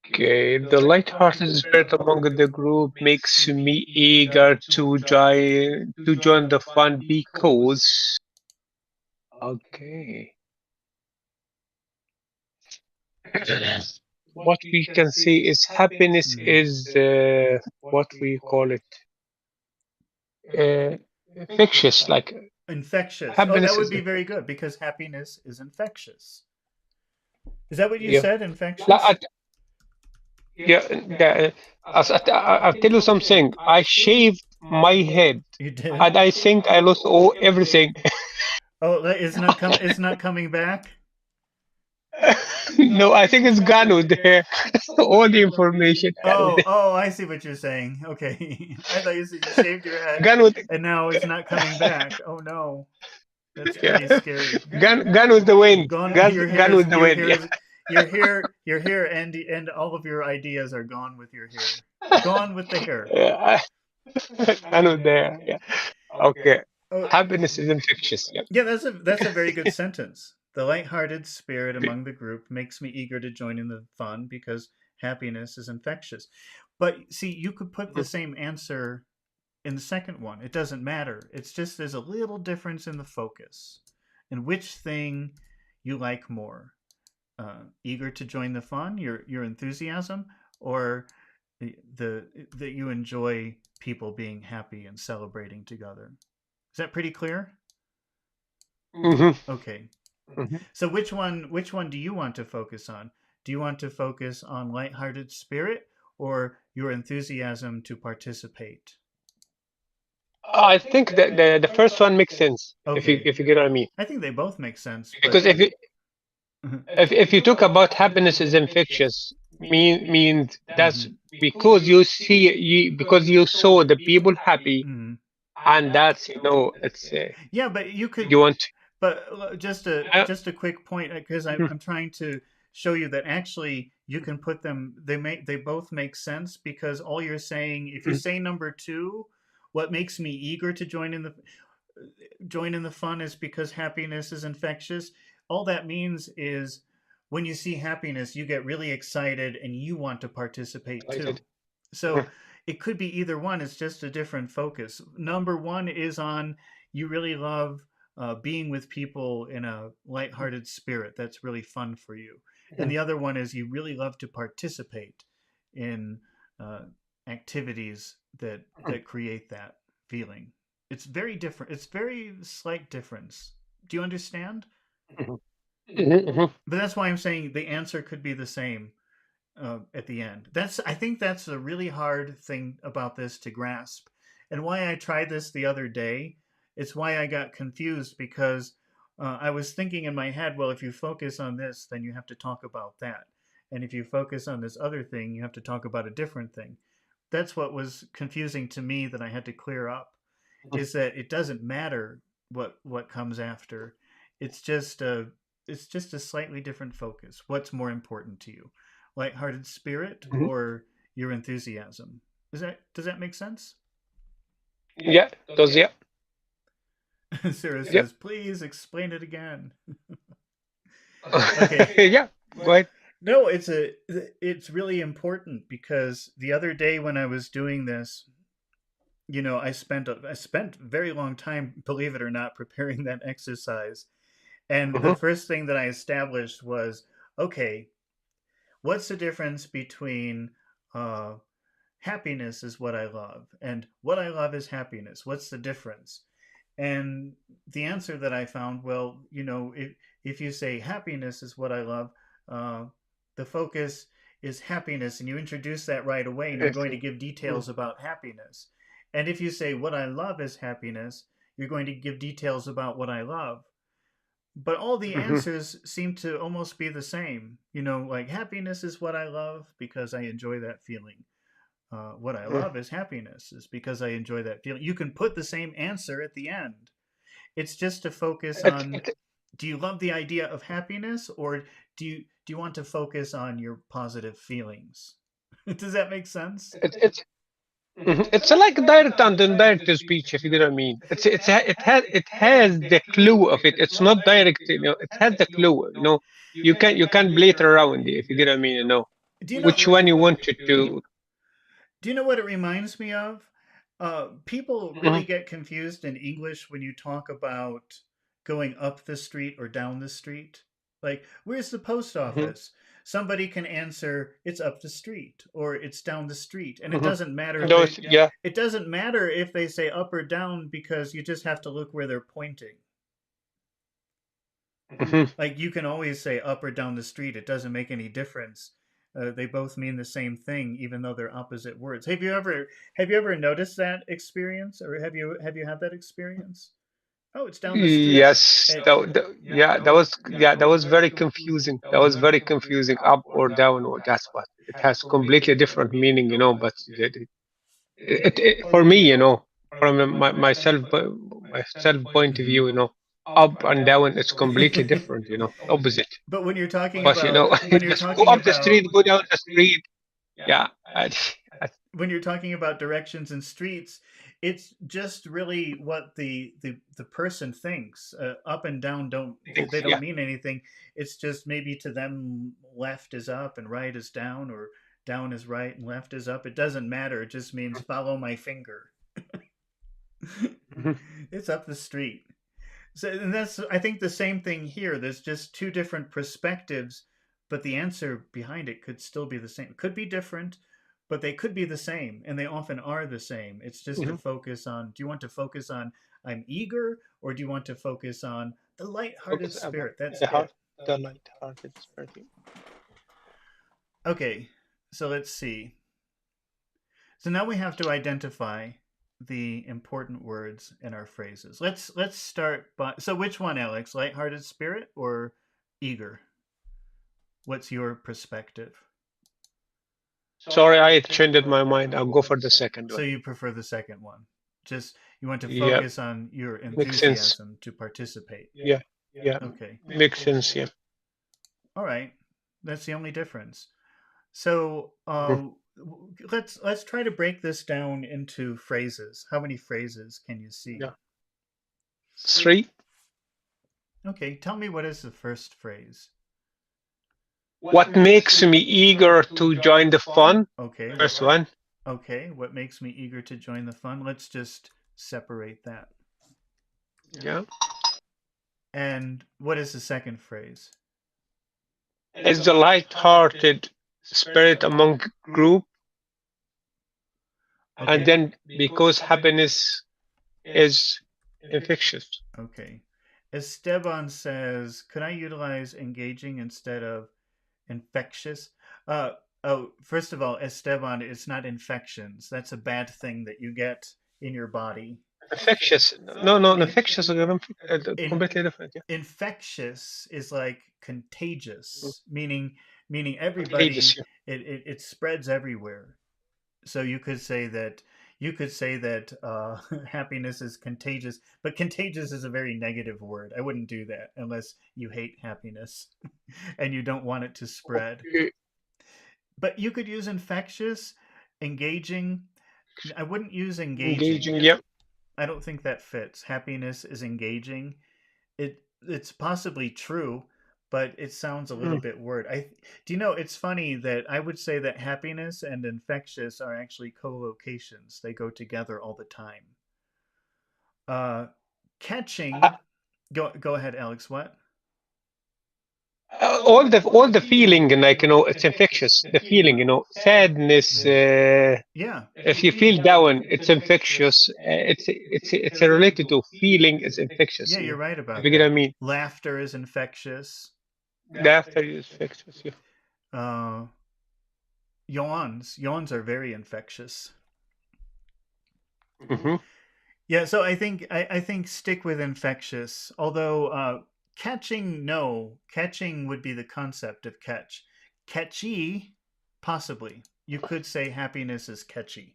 Okay, the light-hearted spirit among the group makes me eager to join the fun because. Okay. What we can say is happiness is what we call it infectious, like infectious. Oh, happiness that would is be very good because happiness is infectious. Is that what you said? Infectious? I'll tell you something. I shaved my head. You did? And I think I lost everything. Oh, it's not coming back? No, I think it's gone with the all the information. Oh, I see what you're saying. Okay. I thought you said you shaved your head and now it's not coming back. Oh no. That's pretty scary. Gone with the wind. Gone with the wind. Your hair and all of your ideas are gone with your hair. Gone with the hair. Gone with the hair. Yeah. Okay. Happiness is infectious. Yeah, that's a very good sentence. The lighthearted spirit among the group makes me eager to join in the fun because happiness is infectious. But see, you could put the same answer in the second one. It doesn't matter. It's just there's a little difference in the focus and which thing you like more. Eager to join the fun, your enthusiasm, or that you enjoy people being happy and celebrating together. Is that pretty clear? Okay. So which one do you want to focus on? Do you want to focus on lighthearted spirit or your enthusiasm to participate? I think that the first one makes sense. Okay. If you get what I mean. I think they both make sense. Because if you talk about happiness is infectious, means that's because because you saw the people happy, and that's it's yeah, but you could want. But just a quick point because I'm trying to show you that actually you can put them. They both make sense because all you're saying, if you say number two, what makes me eager to join in the join in the fun is because happiness is infectious. All that means is when you see happiness, you get really excited and you want to participate too. Excited. So it could be either one. It's just a different focus. Number one is on you really love being with people in a lighthearted spirit. That's really fun for you. And the other one is you really love to participate in uh, activities that create that feeling. It's very different. It's very slight difference. Do you understand? But that's why I'm saying the answer could be the same at the end. I think that's a really hard thing about this to grasp, and why I tried this the other day. It's why I got confused because I was thinking in my head, well, if you focus on this, then you have to talk about that, and if you focus on this other thing, you have to talk about a different thing. That's what was confusing to me that I had to clear up. Is that it doesn't matter what comes after. It's just a it's just a slightly different focus. What's more important to you? Lighthearted spirit or your enthusiasm? Does that make sense? Yeah, does, yeah. Sarah Yep. says, "Please explain it again." Okay. Yeah, go ahead. No, it's really important because the other day when I was doing this, I spent a very long time, believe it or not, preparing that exercise. And the first thing that I established was, okay, what's the difference between uh, happiness is what I love and what I love is happiness? What's the difference? And the answer that I found, well, if you say happiness is what I love, uh, the focus is happiness, and you introduce that right away, and you're Yes. going to give details about happiness. And if you say what I love is happiness, you're going to give details about what I love. But all the answers seem to almost be the same. Like happiness is what I love because I enjoy that feeling. What I love is happiness, is because I enjoy that feeling. You can put the same answer at the end. It's just to focus It, on, it, do you love the idea of happiness, or do you want to focus on your positive feelings? Does that make sense? it, it's it's like direct and indirect speech, if you get what I mean. It has the clue of it. It's not direct, it has the clue, You can play it around, if you get what I mean, Do you know? which one you want you to. Do you know what it reminds me of? People really Mhm, get confused in English when you talk about going up the street or down the street. Like, where's the post mhm, office? Somebody can answer, it's up the street or it's down the street. And it mhm. doesn't matter if Those, yeah. they say up or down because you just have to look where they're pointing. Mhm. Like, you can always say up or down the street. It doesn't make any difference. They both mean the same thing, even though they're opposite words. Have you ever noticed that experience, or have you had that experience? Oh, it's down the street. Yes, yeah, that was very confusing. That was very confusing. Up or down, or that's what it has completely different meaning, But for me, from myself point of view, up and down, it's completely different, opposite. But when you're talking But about when you're just go talking up the about street, go down the street. Yeah, I, when you're talking about directions and streets, it's just really what the person thinks. Up and down don't I think they so, don't yeah. mean anything. It's just maybe to them left is up and right is down, or down is right and left is up. It doesn't matter. It just means follow my finger. Mhm. It's up the street. So, and that's, I think, the same thing here. There's just two different perspectives, but the answer behind it could still be the same. It could be different, but they could be the same, and they often are the same. It's just to Mhm. focus on, do you want to focus on I'm eager, or do you want to focus on the light-hearted Focus about spirit? That's the it. heart, the light-hearted spirit. Okay, so let's see. So now we have to identify the important words in our phrases. Let's start by, so which one, Alex? Light-hearted spirit or eager? What's your perspective? Sorry, I changed my mind. I'll go for the second So one. you prefer the second one. Just you want to Yeah, focus on your makes sense. enthusiasm to participate. Yeah, yeah, Okay. makes sense. Yeah. All right. That's the only difference. So Mhm. let's try to break this down into phrases. How many phrases can you see? Yeah. 3. Okay, tell me what is the first phrase? What makes me eager to join the fun? Okay, First one. okay, what makes me eager to join the fun? Let's just separate that. Yeah. And what is the second phrase? It's the light-hearted spirit among group, Okay. and then because happiness is infectious. Okay. Esteban says, could I utilize engaging instead of infectious? First of all, Esteban, it's not infections. That's a bad thing that you get in your body. Infectious. No, infectious is completely different. Yeah. Infectious is like contagious, meaning everybody. Contagious, yeah. It spreads everywhere. So you could say that happiness is contagious, but contagious is a very negative word. I wouldn't do that unless you hate happiness and you don't want it to spread. Okay. But you could use infectious, engaging. I wouldn't use engaging. Engaging, yeah. I don't think that fits. Happiness is engaging. It's possibly true, but it sounds a little bit weird. Do you know, it's funny that I would say that happiness and infectious are actually co-locations. They go together all the time. Catching. Go ahead, Alex. What? All the feeling, like, it's infectious. The feeling, sadness. Yeah. If you feel down, it's infectious. It's related to feeling. It's infectious. Yeah, you're right about that. You get what I mean? Laughter is infectious. Laughter is infectious. Yeah. Yawns are very infectious. Mm-hmm. Yeah, so I think stick with infectious. Although catching would be the concept of catch. Catchy, possibly. You could say happiness is catchy.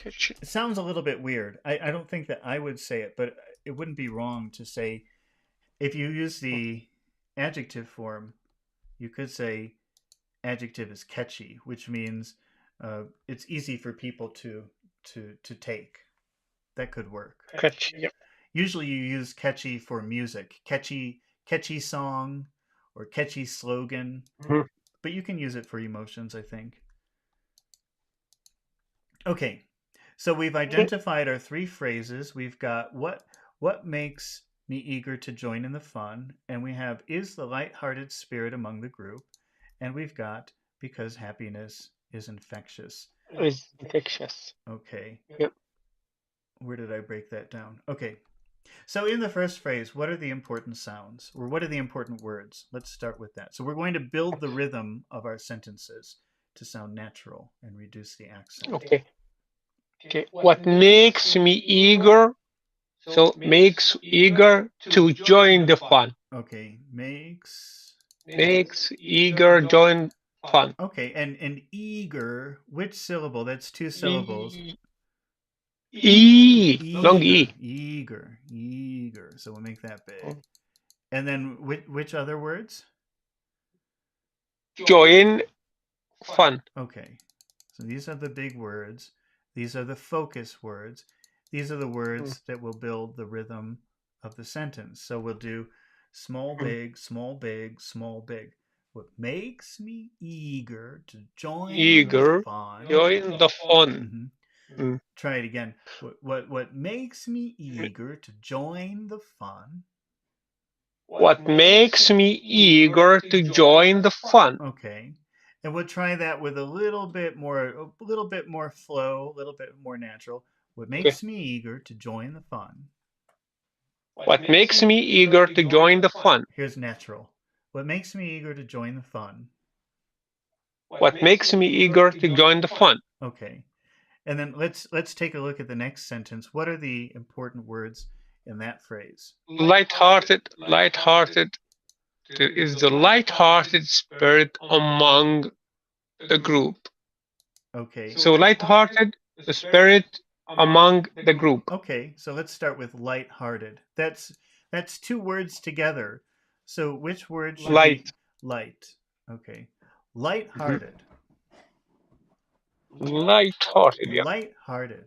It sounds a little bit weird. I don't think that I would say it, but it wouldn't be wrong to say, if you use the adjective form, you could say adjective is catchy, which means it's easy for people to take. That could work. Catchy. Yep. Usually you use catchy for music, catchy song or catchy slogan, but you can use it for emotions, I think. Okay, so we've identified our three phrases. We've got what makes me eager to join in the fun, and we have is the light-hearted spirit among the group, and we've got because happiness is infectious. Is infectious. Okay. Yep. Where did I break that down? Okay. So in the first phrase, what are the important sounds? Or what are the important words? Let's start with that. So we're going to build the rhythm of our sentences to sound natural and reduce the accent. Okay. What makes me eager? So makes eager to join the fun. Okay. Makes eager join fun. Okay, and eager, which syllable? That's two syllables. Long E. Eager. So we'll make that big. And then which other words? Join fun. Okay. So these are the big words. These are the focus words. These are the words that will build the rhythm of the sentence. So we'll do small, big, small, big, small, big. What makes me eager to join the fun? Join the fun. Mm-hmm. Try it again. What makes me eager to join the fun? What makes me eager to join the fun? Okay. And we'll try that with a little bit more flow, a little bit more natural. What makes me eager to join the fun? What makes me eager to join the fun? Here's natural. What makes me eager to join the fun? What makes me eager to join the fun? Okay. And then let's take a look at the next sentence. What are the important words in that phrase? Light-hearted is the light-hearted spirit among the group. Okay. So light-hearted, the spirit among the group. Okay, so let's start with light-hearted. That's two words together. So which word should be light? Okay. Light-hearted. Light-hearted, yeah. Light-hearted.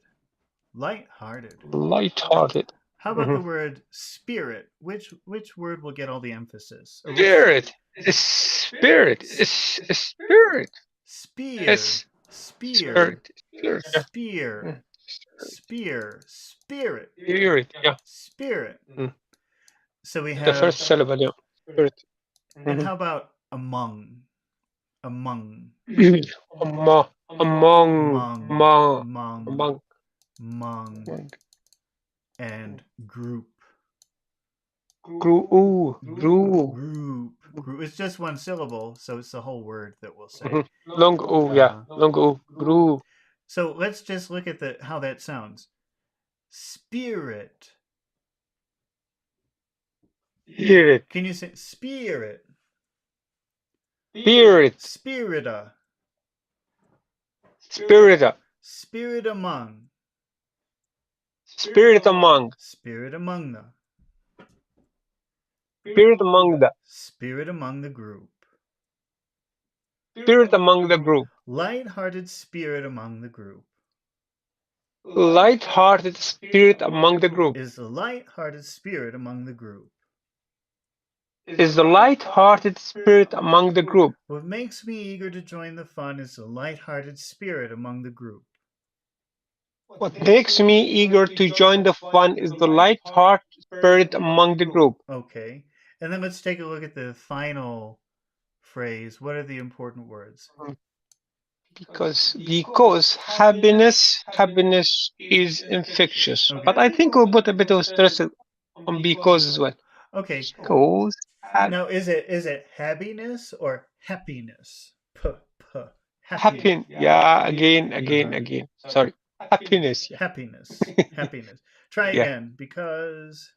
Light-hearted. Light-hearted. How about the word spirit? Which word will get all the emphasis? Or which Spirit. Spirit. Spirit. spear, It's spear, spirit. Spirit. Yeah. spear, spear, spirit, Spirit. Yeah. spirit. Mm. So we The have, first syllable. Yeah. Spirit. and Mhm. how about among? Among, Among. Among. among, Among. among, Among. among, Among. and group. Grew. Ooh. Grew. Group. Group. It's just one syllable, so it's the whole word that we'll say. Mhm. Long. Ooh. Yeah. Long. Ooh. Grew. So let's just look at the how that sounds. Spirit. Spirit. Can you say spirit? Spirit. Spirita. Spirit. Spirit among. Spirit among. Spirit among the. Spirit among the. Spirit among the group. Spirit among the group. Light-hearted spirit among the group. Light-hearted spirit among the group. Is the light-hearted spirit among the group. Is the light-hearted spirit among the group. What makes me eager to join the fun is the light-hearted spirit among the group. What makes me eager to join the fun is the light-hearted spirit among the group. Okay. And then let's take a look at the final phrase. What are the important words? Because happiness is infectious. Okay. But I think we'll put a bit of stress on because as well. Okay. Because Now, is it happiness or happiness? happiness. Yeah, again. Sorry. Happiness. Yeah. Happiness. Try Yeah. again because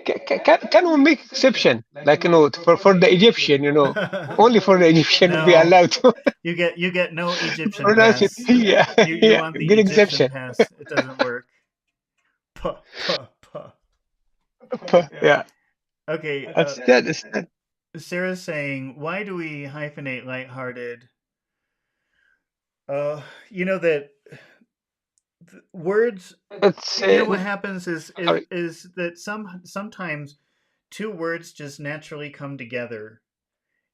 Can we make exception? Like for the Egyptian, only for the Egyptian we no, allow to you get no Egyptian pronounce it. pass. Yeah, You yeah, want the good Egyptian exception. pass. It doesn't work. Puh. Yeah, Okay, that's that. Sarah's saying, why do we hyphenate lighthearted? You know that words. It's You know what happens sorry. is that sometimes two words just naturally come together,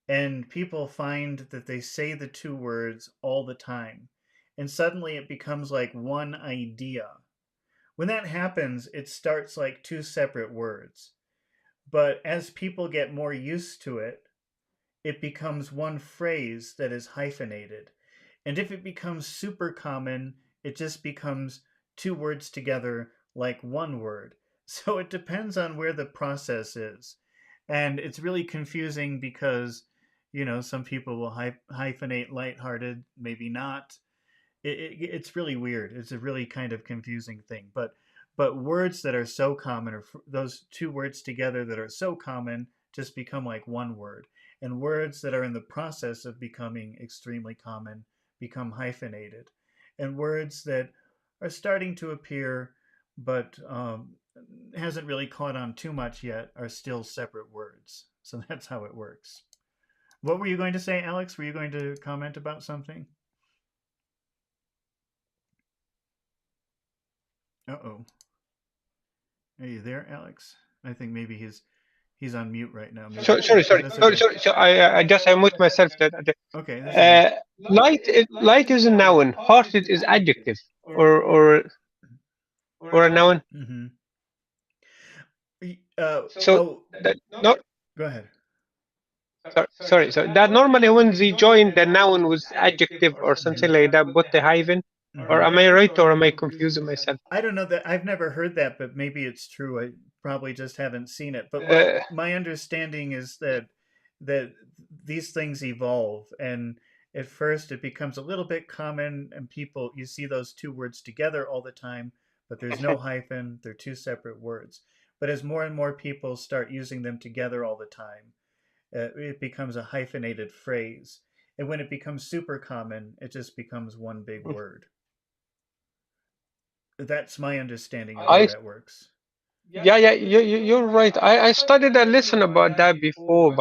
and people find that they say the two words all the time, and suddenly it becomes like one idea. When that happens, it starts like two separate words. But as people get more used to it, it becomes one phrase that is hyphenated. And if it becomes super common, it just becomes two words together like one word. So it depends on where the process is. And it's really confusing because, some people will hyphenate lighthearted, maybe not. It's really weird. It's a really kind of confusing thing. But words that are so common, or those two words together that are so common, just become like one word. And words that are in the process of becoming extremely common become hyphenated. And words that are starting to appear but hasn't really caught on too much yet are still separate words. So that's how it works. What were you going to say, Alex? Were you going to comment about something? Uh-oh. Are you there, Alex? I think maybe he's on mute right now. Maybe. That's okay. Sorry. So I just I mute myself. Okay, that's okay. Light is a noun. Hearted is adjective or a noun. Mm-hmm. So that not Go ahead. sorry. So that normally when they join the noun with adjective or something like that, put the hyphen. Or am I right or am I confusing myself? I don't know that I've never heard that, but maybe it's true. I probably just haven't seen it. But my Uh, my understanding is that these things evolve, and at first it becomes a little bit common, and people you see those two words together all the time, but there's no hyphen. They're two separate words. But as more and more people start using them together all the time, it becomes a hyphenated phrase. And when it becomes super common, it just becomes one big word. That's my understanding of how I that works. yeah, you're right. I studied a lesson about that before,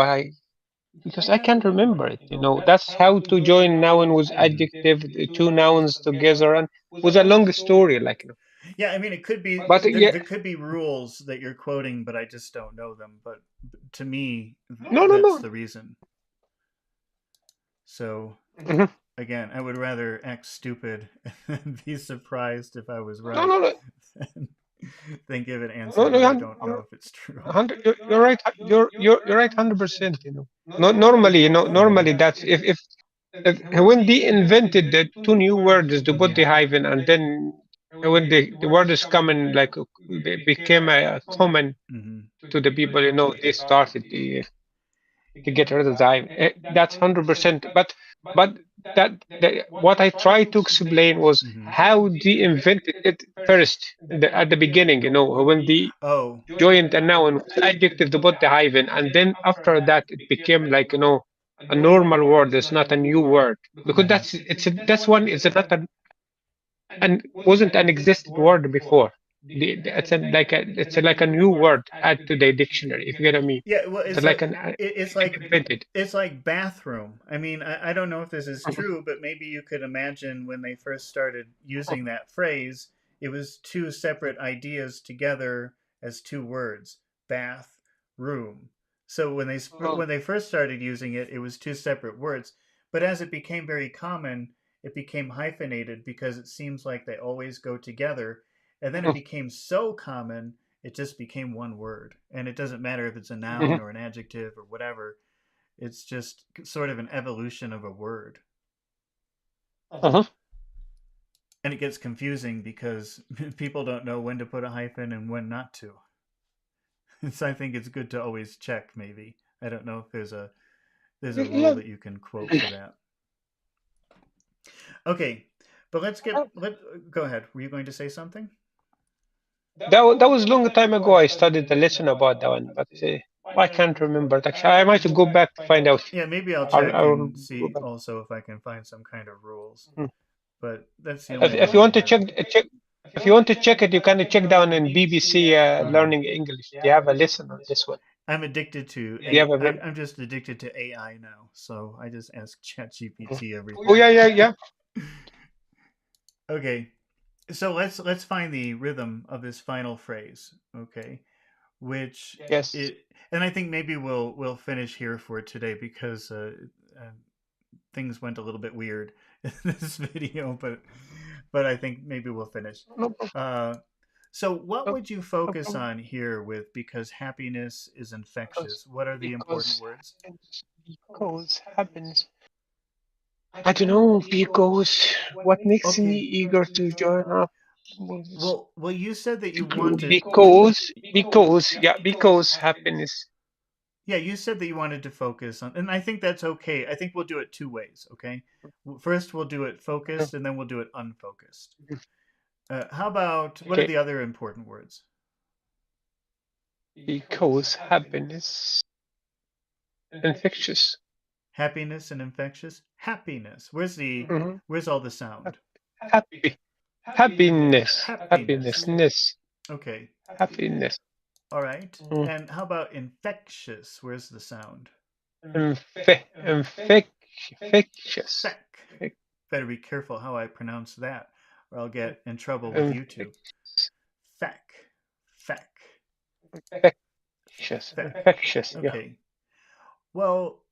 because I can't remember it. That's how to join noun with Mhm. adjective, the two nouns together, and with a long story, like. Yeah, I mean, it could be But yeah, there could be rules that you're quoting, but I just don't know them. But to me, no, no, that's no. the reason. So Mhm. again, I would rather act stupid and be surprised if I was No, right no, no, than give an no, answer no, that I don't know if it's true. you're right. You're right, 100%. No, normally, normally that's if when they invented the two new words to put the hyphen, and then when the word is common, like became a common Hmm. to the people, they started to get rid of the hyphen. That's 100%. But that what I tried to explain was Hmm. how they invented it first at the beginning. When they Oh. joined a noun with adjective to put the hyphen, and then after that it became like a normal word. It's not a new word because Hmm. that's one is not and wasn't an existed word before. It's like a new word add to the dictionary. If you get what I mean, Yeah, well, it's like an it's anything like invented. it's like bathroom. I mean, I don't know if this is true, but maybe you could imagine when they first started using that phrase, it was two separate ideas together as two words, bath, room. So when they first started using it, it was two separate words. But as it became very common, it became hyphenated because it seems like they always go together. And then it became so common it just became one word. And it doesn't matter if it's a noun or an adjective or whatever. It's just sort of an evolution of a word. Uh-huh. And it gets confusing because people don't know when to put a hyphen and when not to. So I think it's good to always check maybe. I don't know if there's a rule Yeah, that you can quote for that. Okay, but let go ahead. Were you going to say something? that was a long time ago. I studied a lesson about that one, but I can't remember it. Actually, I might go back to find out. Yeah, maybe I'll check I'll and go see back. also if I can find some kind of rules. Mm. But that's the only If one you I want to have. check, if you want to check it, you can check down in BBC Uh-huh. Learning English. They have a lesson on this one. I'm addicted to They have a. a very. I'm just addicted to AI now. So I just ask ChatGPT Oh everything. yeah, yeah, yeah. Okay, so let's find the rhythm of this final phrase. Okay, which Yes. it and I think maybe we'll finish here for today because things went a little bit weird in this video, but I think maybe we'll finish. No problem. Uh, so what No, would you no focus problem. on here with because happiness is Because infectious? What are the important because words? because happens. I don't know, because what makes me Okay. eager to join up was Well, you said that you wanted. because happiness. Yeah, you said that you wanted to focus on, and I think that's okay. I think we'll do it two ways. Okay, first we'll do it Mhm, focused, and then we'll do it unfocused. mhm. How about what are Okay, the other important words? because happiness infectious. Happiness and infectious. Happiness. Mhm. Where's all the sound? Happy, happiness, Happiness. happinessness, Okay. happiness. All right. Mm. And how about infectious? Where's the sound? Infectious. Feck. Better be careful how I pronounce that, or I'll get in trouble with YouTube. Infectious. Feck. Feck. Infectious. Feck. Infectious. Yeah. Okay. Well,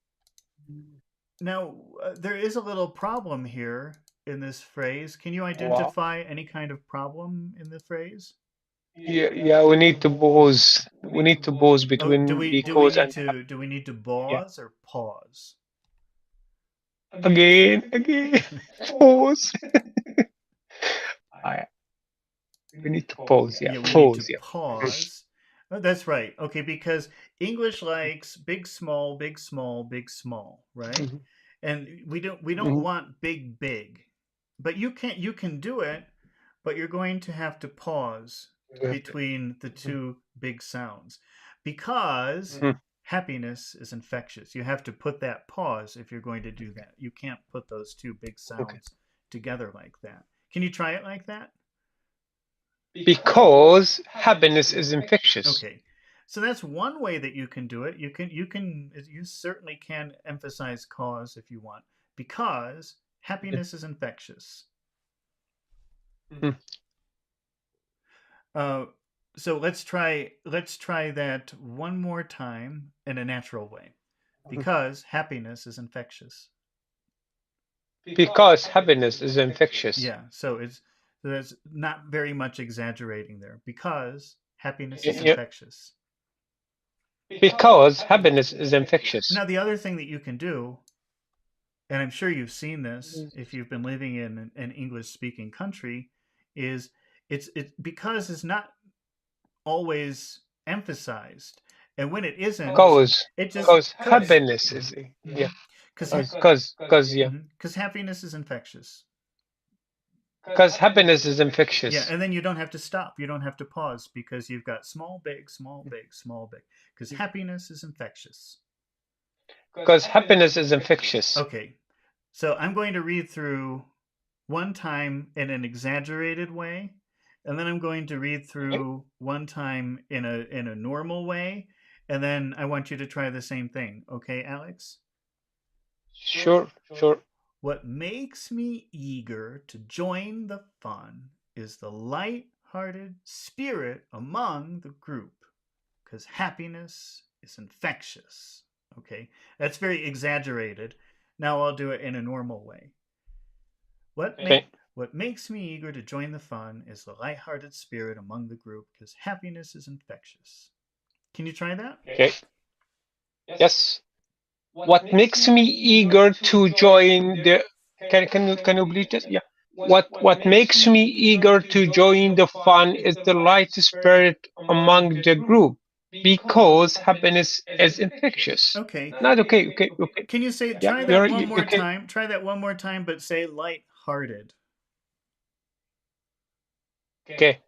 now there is a little problem here in this phrase. Can you Wow. identify any kind of problem in the phrase? Yeah, yeah, we need to pause. We need to pause Oh, between because and do we need to yeah. pause or pause? Again, pause. I, we need to pause. Yeah, Yeah, we need to pause. Yeah. pause. Oh, that's right. Okay, because English likes big, small, big, small, big, small, right? Mhm, And we don't mhm, want big, big. But you can do it, but you're going to have to pause between the mhm, two big sounds because mhm. happiness is infectious. You have to put that pause if you're going to do that. You can't put those two big Okay. sounds together like that. Can you try it like that? Because happiness is infectious. Okay. So that's one way that you can do it. You certainly can emphasize cause if you want because Mhm, happiness is infectious. mhm. Uh, so let's try that one more time in a natural way. Because happiness is infectious. Because happiness is infectious. Yeah, so there's not very much exaggerating there. Because happiness is Yeah. infectious. Because happiness is infectious. Now the other thing that you can do, and I'm sure you've seen this if you've been living in an English speaking country, is it's because it's not always emphasized. And when it isn't, Cause, it just cause because happiness is, yeah. because Cause, yeah. because happiness is infectious. Cause happiness is Yeah, infectious. and then you don't have to stop. You don't have to pause because you've got small, big, small, big, small, big. Because happiness is infectious. Cause happiness is infectious. Okay, so I'm going to read through one time in an exaggerated way, and then I'm going to read Okay. through one time in a normal way, and then I want you to try the same thing. Okay, Alex? Sure, sure. What makes me eager to join the fun is the light-hearted spirit among the group, because happiness is infectious. Okay, that's very exaggerated. Now I'll do it in a normal way. What Okay. make what makes me eager to join the fun is the light-hearted spirit among the group, because happiness is infectious. Can you try that? Okay. Yes. What makes me eager to join the can you believe this? Yeah. What makes me eager to join the fun is the light spirit among the group because happiness is infectious. Okay. Not okay, okay, okay. Can you say Yeah, try that one you more can. time? Try that one more time, but say light-hearted. Okay.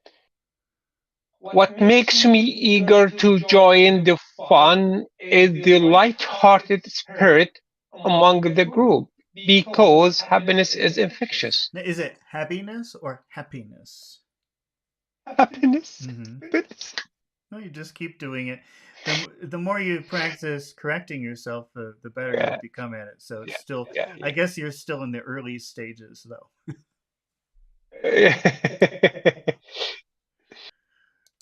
What makes me eager to join the fun is the light-hearted spirit among the group because happiness is infectious. Now, is it happiness or happiness? Happiness. Mm-hmm. Happiness. No, you just keep doing it. The more you practice correcting yourself, the better you'll Yeah, become at it. So it's yeah, still, yeah, I yeah. guess you're still in the early stages, though.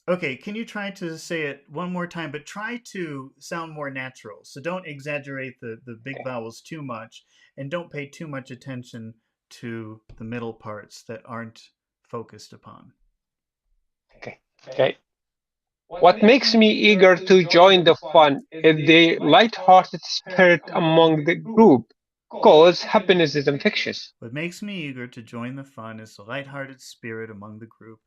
Okay, can you try to say it one more time, but try to sound more natural? So don't exaggerate the big vowels too much, and don't pay too much attention to the middle parts that aren't focused upon. Okay, okay. What makes me eager to join the fun is the light-hearted spirit among the group, cause happiness is infectious. What makes me eager to join the fun is the lighthearted spirit among the group,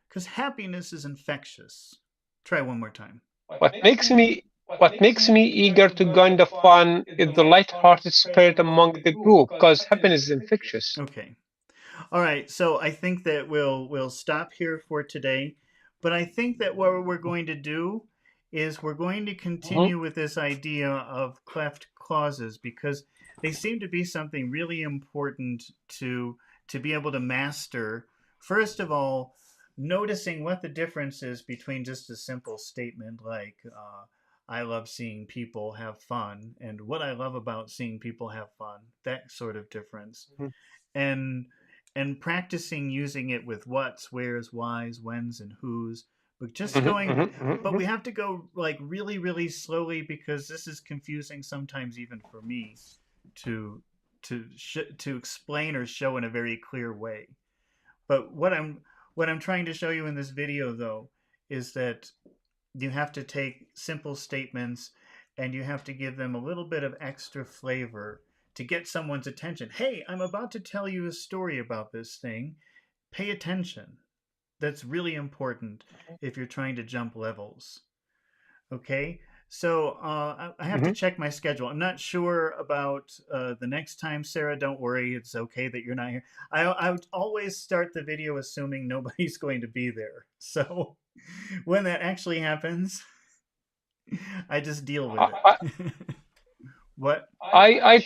because happiness is infectious. Try one more time. What makes me eager to join the fun is the light-hearted spirit among the group, cause happiness is infectious. Okay. All right. So I think that we'll stop here for today. But I think that what we're going to do is we're going to Mhm. continue with this idea of cleft clauses because they seem to be something really important to be able to master. First of all, noticing what the difference is between just a simple statement like I love seeing people have fun and what I love about seeing people have fun, that sort of difference. And practicing using it with what's, where's, why's, when's, and who's. But just Mhm, going, mhm, but mhm, we have to go like really, really slowly because this is confusing sometimes even for me to to explain or show in a very clear way. But what I'm trying to show you in this video though is that you have to take simple statements and you have to give them a little bit of extra flavor to get someone's attention. Hey, I'm about to tell you a story about this thing. Pay attention. That's really important if you're trying to jump levels. Okay? So I have to mhm. check my schedule. I'm not sure about the next time, Sarah. Don't worry. It's okay that you're not here. I would always start the video assuming nobody's going to be there. So when that actually happens, I just deal with I, it. What? I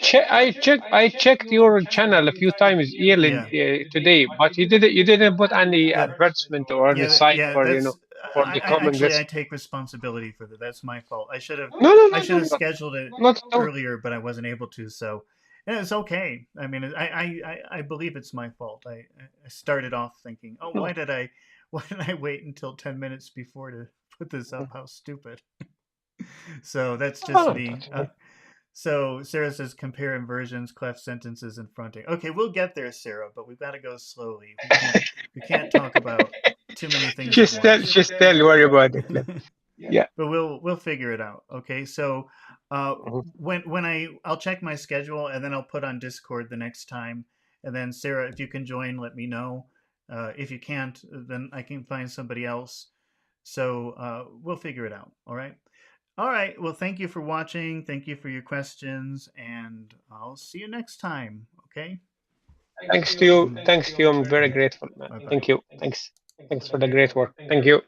checked your channel a few times early Yeah. today, but you didn't put any Yeah. advertisement or any Yeah, site yeah, for that's for the I coming actually this. I take responsibility for that. That's my fault. No, no, I no, should no, have not, scheduled it not at all. earlier, but I wasn't able to. So, and it's okay. I mean, I believe it's my fault. I started off thinking, oh, No. why did I wait until 10 minutes before to put this up? How stupid. So that's just Oh, me. that's good. So Sarah says compare inversions, cleft sentences, and fronting. Okay, we'll get there, Sarah, but we've got to go slowly. We can't talk about too many things at once. Just tell, worry about it. Yeah. But we'll figure it out. Okay, so Mhm. when I'll check my schedule and then I'll put on Discord the next time. And then Sarah, if you can join, let me know. If you can't, then I can find somebody else. So we'll figure it out. All right. All right. Well, thank you for watching. Thank you for your questions, and I'll see you next time. Okay. Thanks to you. Thanks to you. I'm very grateful, man. Bye bye. Thank you. Thanks. Thanks for the great work. Thank you.